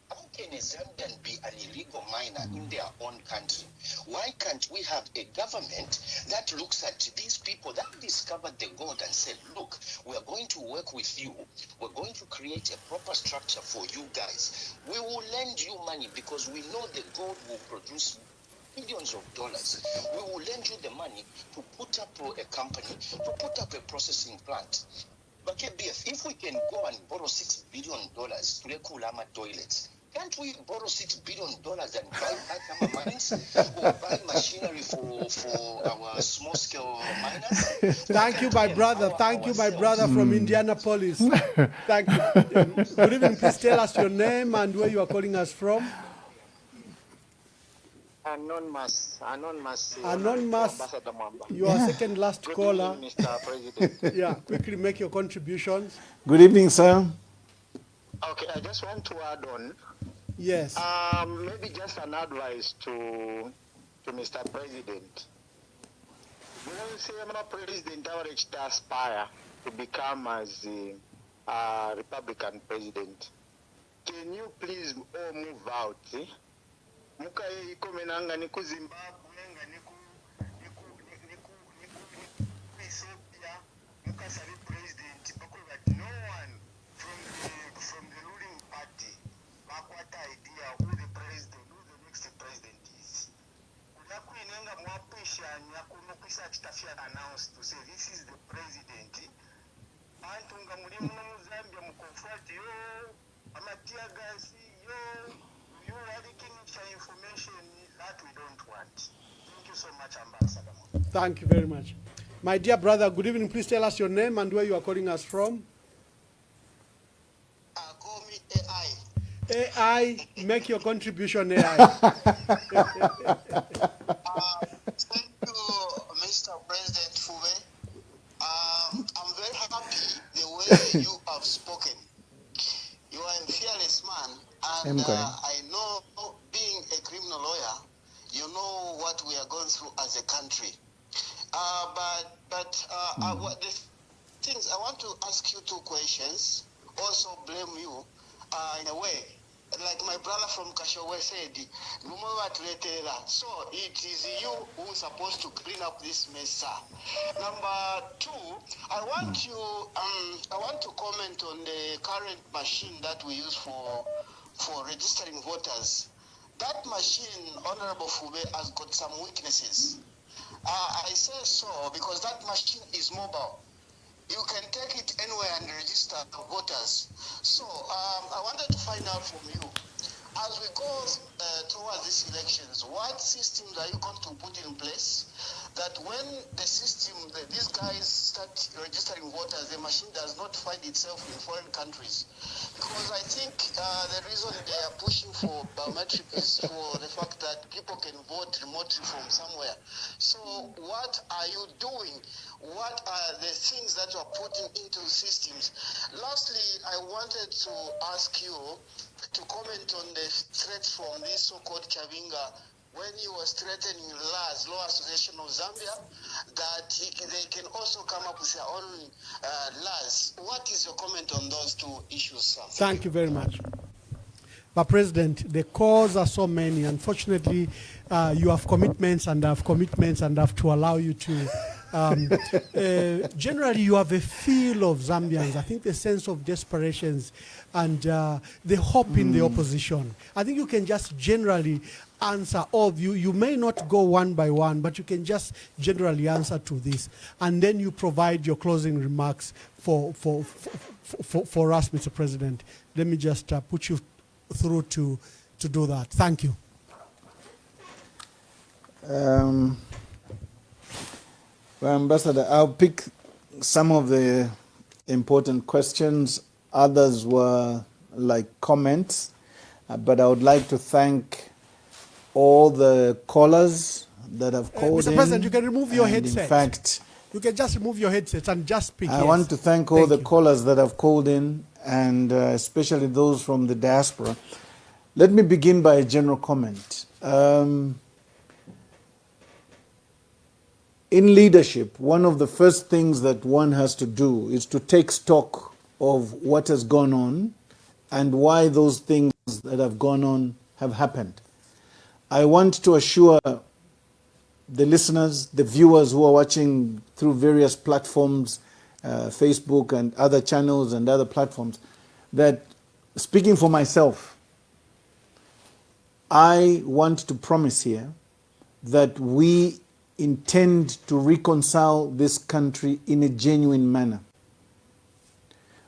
How can a Zambian be an illegal miner in their own country? Why can't we have a government that looks at these people that discovered the gold and said, look, we are going to work with you. We're going to create a proper structure for you guys. We will lend you money because we know the gold will produce millions of dollars. We will lend you the money to put up a company, to put up a processing plant. But KBF, if we can go and borrow $6 billion to Lekulama toilets, can't we borrow $6 billion and buy Akama mines or buy machinery for our small-scale miners? Thank you, my brother. Thank you, my brother from Indianapolis. Thank you. Good evening. Please tell us your name and where you are calling us from. Anonymous. You are second last caller. Evening, Mr. President. Yeah, quickly make your contributions. Good evening, sir. Okay, I just want to add on. Yes. Maybe just an advice to Mr. President. You know, say President average to aspire to become as a Republican president. Can you please all move out? Muka ikomenanga ni ku Zimbabwe nga ni ku Ethiopia muka sabi president bakuru that no one from the ruling party bakwata idea who the next president is. Kuda kuinenga mwapishanya kuno kwisa chitafia announce to say this is the president. Bantu nga muri muno mu Zambia mu comfort yo amatia gasi yo. You are leaking information that we don't want. Thank you so much, Ambassador. Thank you very much. My dear brother, good evening. Please tell us your name and where you are calling us from. Call me AI. AI, make your contribution, AI. Thank you, Mr. President Fuwe. I'm very happy the way you have spoken. You are a fearless man, and I know, being a criminal lawyer, through as a country. What the things I want to ask you two questions. Also blame you in a way. Like my brother from Kashowe said, so it is you who's supposed to clean up this mess, sir. Number two, I want to comment on the current machine that we use for registering voters. That machine, Honorable Fube, has got some weaknesses. I say so because that machine is mobile. You can take it anywhere and register voters. So I wanted to find out from you, as we go towards these elections, what systems are you going to put in place that when the system, these guys start registering voters, the machine does not find itself in foreign countries? Because I think the reason they are pushing for biometric is for the fact that people can vote remotely from somewhere. So what are you doing? What are the things that you are putting into systems? Lastly, I wanted to ask you to comment on the threats from this so-called Chavinga when he was threatening LAS, Law Association of Zambia, that they can also come up with their own laws. What is your comment on those two issues, sir? Thank you very much. But President, the calls are so many. Unfortunately, you have commitments and I have commitments and I have to allow you to. Generally, you have a feel of Zambians. I think the sense of desperation and the hope in the opposition. I think you can just generally answer all of you. You may not go one by one, but you can just generally answer to this. And then you provide your closing remarks for us, Mr. President. Let me just put you through to do that. Thank you. Well, Ambassador, I'll pick some of the important questions. Others were like comments, but I would like to thank all the callers that have called in. Mr. President, you can remove your headset. In fact, you can just remove your headsets and just speak. I want to thank all the callers that have called in, and especially those from the diaspora. Let me begin by a general comment. In leadership, one of the first things that one has to do is to take stock of what has gone on and why those things that have gone on have happened. I want to assure the listeners, the viewers who are watching through various platforms, Facebook and other channels and other platforms, that speaking for myself, I want to promise here that we intend to reconcile this country in a genuine manner.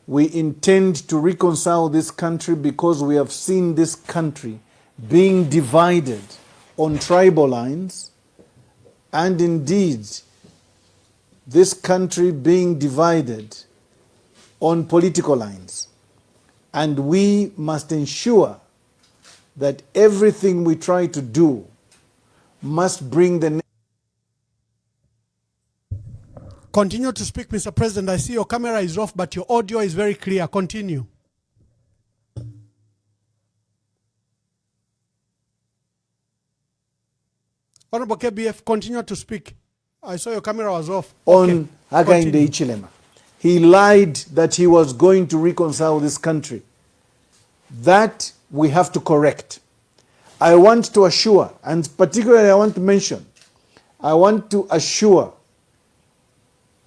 We intend to reconcile this country because we have seen this country being divided on tribal lines, and indeed this country being divided on political lines. And we must ensure that everything we try to do must bring the... Continue to speak, Mr. President. I see your camera is off, but your audio is very clear. Continue. Honorable KBF, continue to speak. I saw your camera was off. On Hakainde Ichilema. He lied that he was going to reconcile this country. That we have to correct. I want to assure, and particularly I want to mention, I want to assure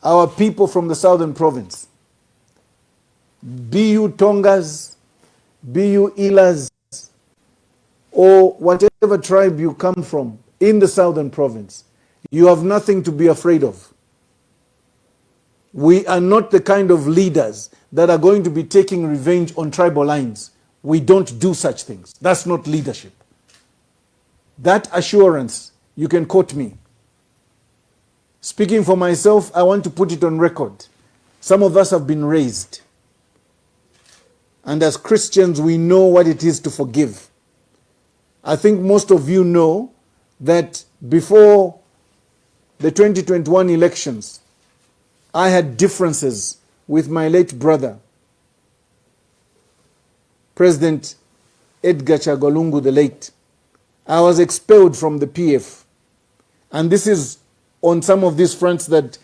our people from the southern province, be you Tongas, be you Ilas, or whatever tribe you come from in the southern province, you have nothing to be afraid of. We are not the kind of leaders that are going to be taking revenge on tribal lines. We don't do such things. That's not leadership. That assurance, you can quote me. Speaking for myself, I want to put it on record. Some of us have been raised. And as Christians, we know what it is to forgive. I think most of you know that before the 2021 elections, I had differences with my late brother, President Edgar Chagolungu the late. I was expelled from the PF. And this is on some of these fronts that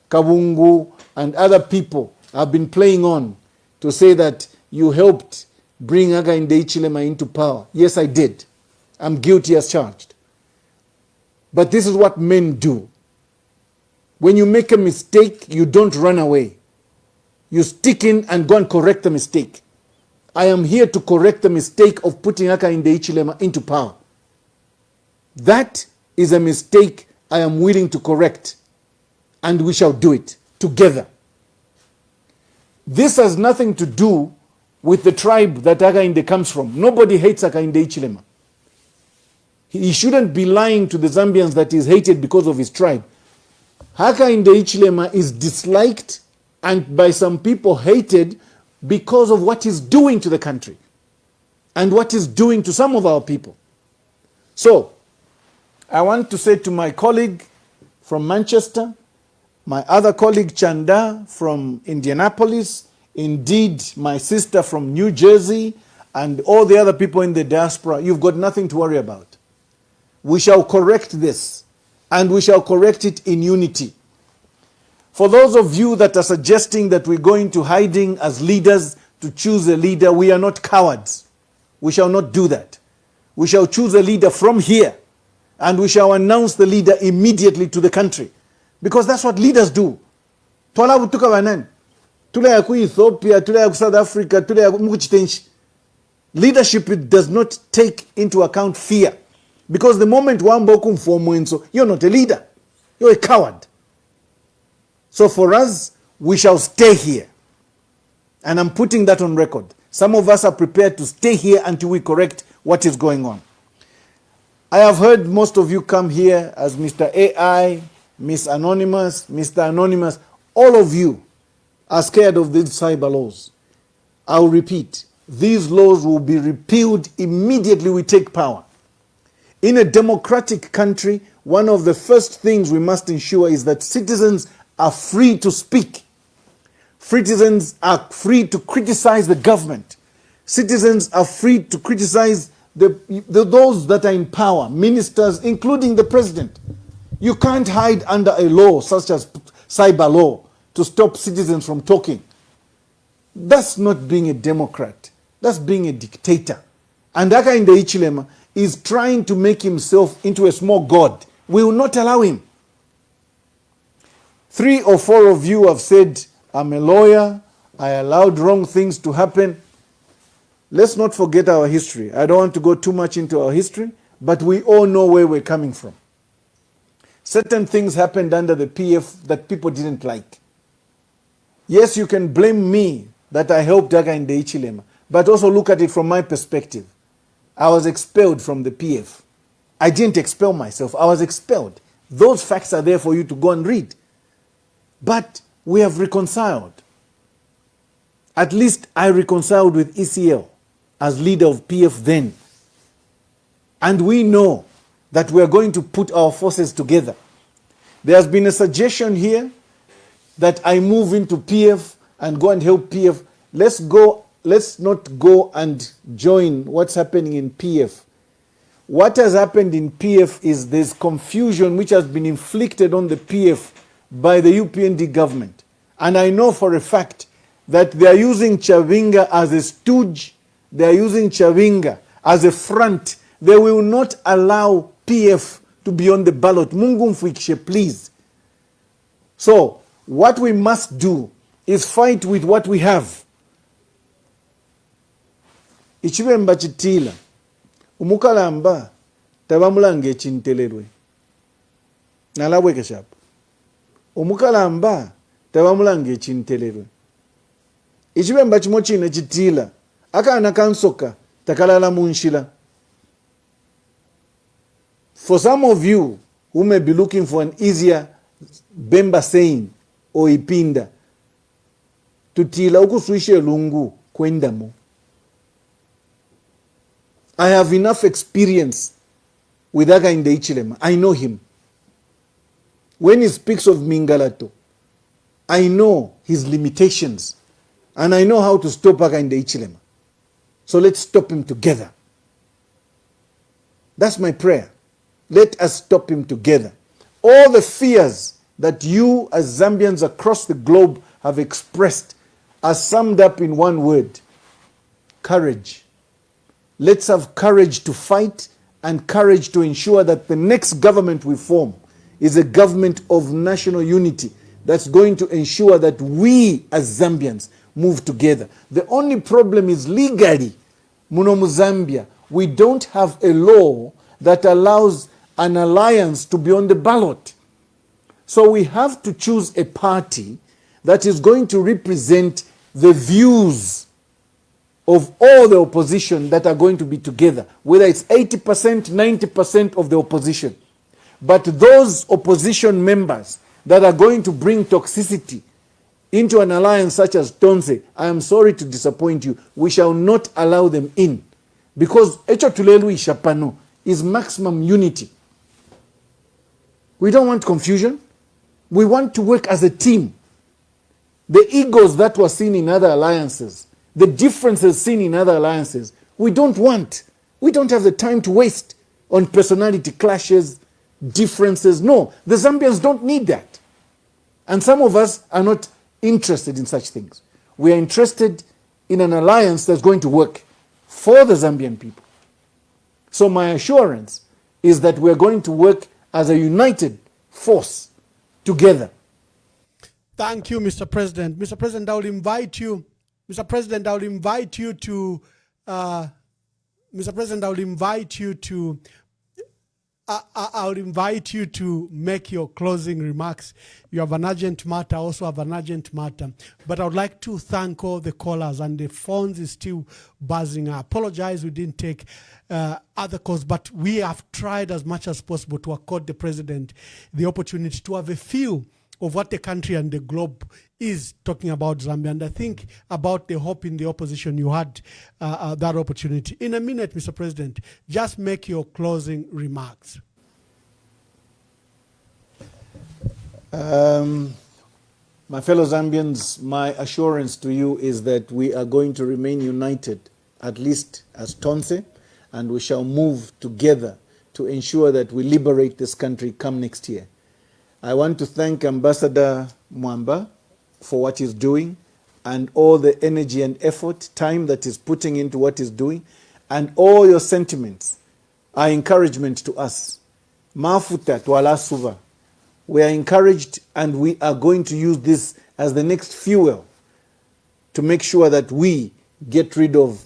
Kabungu and other people have been playing on to say that you helped bring Hakainde Hichilema into power. Yes, I did. I'm guilty as charged. But this is what men do. When you make a mistake, you don't run away. You stick in and go and correct the mistake. I am here to correct the mistake of putting Hakainde Hichilema into power. That is a mistake I am willing to correct, and we shall do it together. This has nothing to do with the tribe that Hakainde comes from. Nobody hates Hakainde Hichilema. He shouldn't be lying to the Zambians that he's hated because of his tribe. Hakainde Hichilema is disliked and by some people hated because of what he's doing to the country and what he's doing to some of our people. So, I want to say to my colleague from Manchester, my other colleague Chanda from Indianapolis, indeed my sister from New Jersey, and all the other people in the diaspora, you've got nothing to worry about. We shall correct this, and we shall correct it in unity. For those of you that are suggesting that we're going to hiding as leaders to choose a leader, we are not cowards. We shall not do that. We shall choose a leader from here, and we shall announce the leader immediately to the country. Because that's what leaders do. Twala butuka banani. Tule ya ku Ethiopia, tule ya ku South Africa, tule ya mukuchitenshi. Leadership does not take into account fear. Because the moment wambo kumfomwenso, you're not a leader. You're a coward. So for us, we shall stay here. And I'm putting that on record. Some of us are prepared to stay here until we correct what is going on. I have heard most of you come here as Mr. AI, Miss Anonymous, Mr. Anonymous. All of you are scared of these cyber laws. I'll repeat, these laws will be repealed immediately we take power. In a democratic country, one of the first things we must ensure is that citizens are free to speak. Citizens are free to criticize the government. Citizens are free to criticize those that are in power, ministers, including the president. You can't hide under a law such as cyber law to stop citizens from talking. That's not being a democrat. That's being a dictator. And Hakainde Hichilema is trying to make himself into a small god. We will not allow him. 3 or 4 of you have said, I'm a lawyer, I allowed wrong things to happen. Let's not forget our history. I don't want to go too much into our history, but we all know where we're coming from. Certain things happened under the PF that people didn't like. Yes, you can blame me that I helped Hakainde Hichilema, but also look at it from my perspective. I was expelled from the PF. I didn't expel myself, I was expelled. Those facts are there for you to go and read. But we have reconciled. At least I reconciled with ECL as leader of PF then. And we know that we are going to put our forces together. There has been a suggestion here that I move into PF and go and help PF. Let's not go and join what's happening in PF. What has happened in PF is there's confusion which has been inflicted on the PF by the UPND government. And I know for a fact that they are using Chavinga as a stooge, they are using Chavinga as a front. They will not allow PF to be on the ballot. Mungu mfikishe, please. So, what we must do is fight with what we have. Ichibemba chitila. Umukalamba tabamulange chintelerwe. Nalabwe keshap. Umukalamba tabamulange chintelerwe. Ichibemba chimochine chitila. Akana kansoka takalala munshila. For some of you who may be looking for an easier Bemba saying or ipinda, tutila ukuswishe lungu kwendamo. I have enough experience with Hakainde Hichilema. I know him. When he speaks of Mingalato, I know his limitations. And I know how to stop Hakainde Hichilema. So let's stop him together. That's my prayer. Let us stop him together. all the fears that you as Zambians across the globe have expressed are summed up in one word: courage. Let's have courage to fight and courage to ensure that the next government we form is a government of national unity that's going to ensure that we as Zambians move together. The only problem is legally, muno mu Zambia, we don't have a law that allows an alliance to be on the ballot. So we have to choose a party that is going to represent the views of all the opposition that are going to be together, whether it's 80%, 90% of the opposition. But those opposition members that are going to bring toxicity into an alliance such as Tonse, I am sorry to disappoint you, we shall not allow them in. Because Echo Tulelu Ishapano is maximum unity. We don't want confusion. We want to work as a team. The egos that were seen in other alliances, the differences seen in other alliances, we don't want. We don't have the time to waste on personality clashes, differences. No, the Zambians don't need that. And some of us are not interested in such things. We are interested in an alliance that's going to work for the Zambian people. So my assurance is that we're going to work as a united force together. Thank you, Mr. President. Mr. President, I will invite you. Mr. President, I will invite you to. Mr. President, I will invite you to. I would invite you to make your closing remarks. You have an urgent matter, also have an urgent matter. But I would like to thank all the callers, and the phones is still buzzing. I apologize we didn't take other calls, but we have tried as much as possible to accord the President the opportunity to have a feel of what the country and the globe is talking about Zambia. And I think about the hope in the opposition, you had that opportunity. In a minute, Mr. President, just make your closing remarks. My fellow Zambians, my assurance to you is that we are going to remain united, at least as Tonse, and we shall move together to ensure that we liberate this country come next year. I want to thank Ambassador Mwamba for what he's doing and all the energy and effort, time that he's putting into what he's doing, and all your sentiments are encouragement to us. Mafuta twala suva. We are encouraged, and we are going to use this as the next fuel to make sure that we get rid of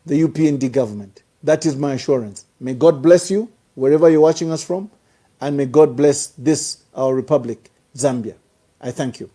the UPND government. That is my assurance. May God bless you wherever you're watching us from, and may God bless this, our republic, Zambia. I thank you.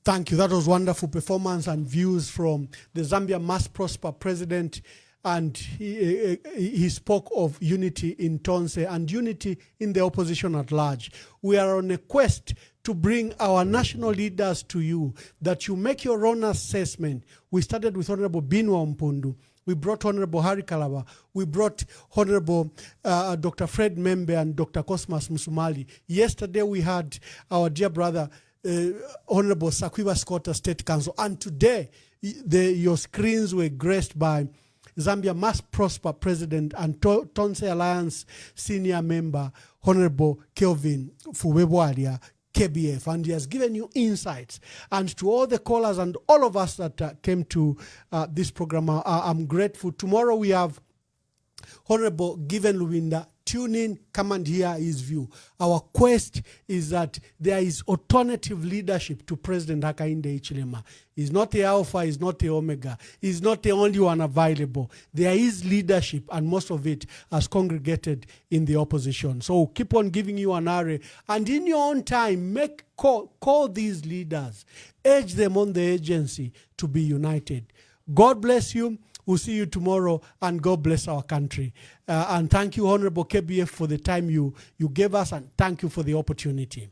Thank you. That was wonderful performance and views from the Zambia Must Prosper president. And he spoke of unity in Tonse and unity in the opposition at large. We are on a quest to bring our national leaders to you, that you make your own assessment. We started with Honorable Binwa Mpundu. We brought Honorable Harry Kalaba. We brought Honorable Dr. Fred Membe and Dr. Cosmas Musumali. Yesterday we had our dear brother, Honorable Sakwiba Scotta State Council. And today, your screens were graced by Zambia Must Prosper President and Tonse Alliance Senior Member, Honorable Kelvin Fubebwalia, KBF, and he has given you insights. And to all the callers and all of us that came to this program, I'm grateful. Tomorrow we have Honorable Given Luwinda. Tune in, come and hear his view. Our quest is that there is alternative leadership to President Hakainde Hichilema. He's not the Alpha, he's not the Omega. He's not the only one available. There is leadership, and most of it has congregated in the opposition. So keep on giving you an array. And in your own time, call these leaders. Urge them on the agency to be united. God bless you. We'll see you tomorrow, and God bless our country. And thank you, Honorable KBF, for the time you gave us, and thank you for the opportunity.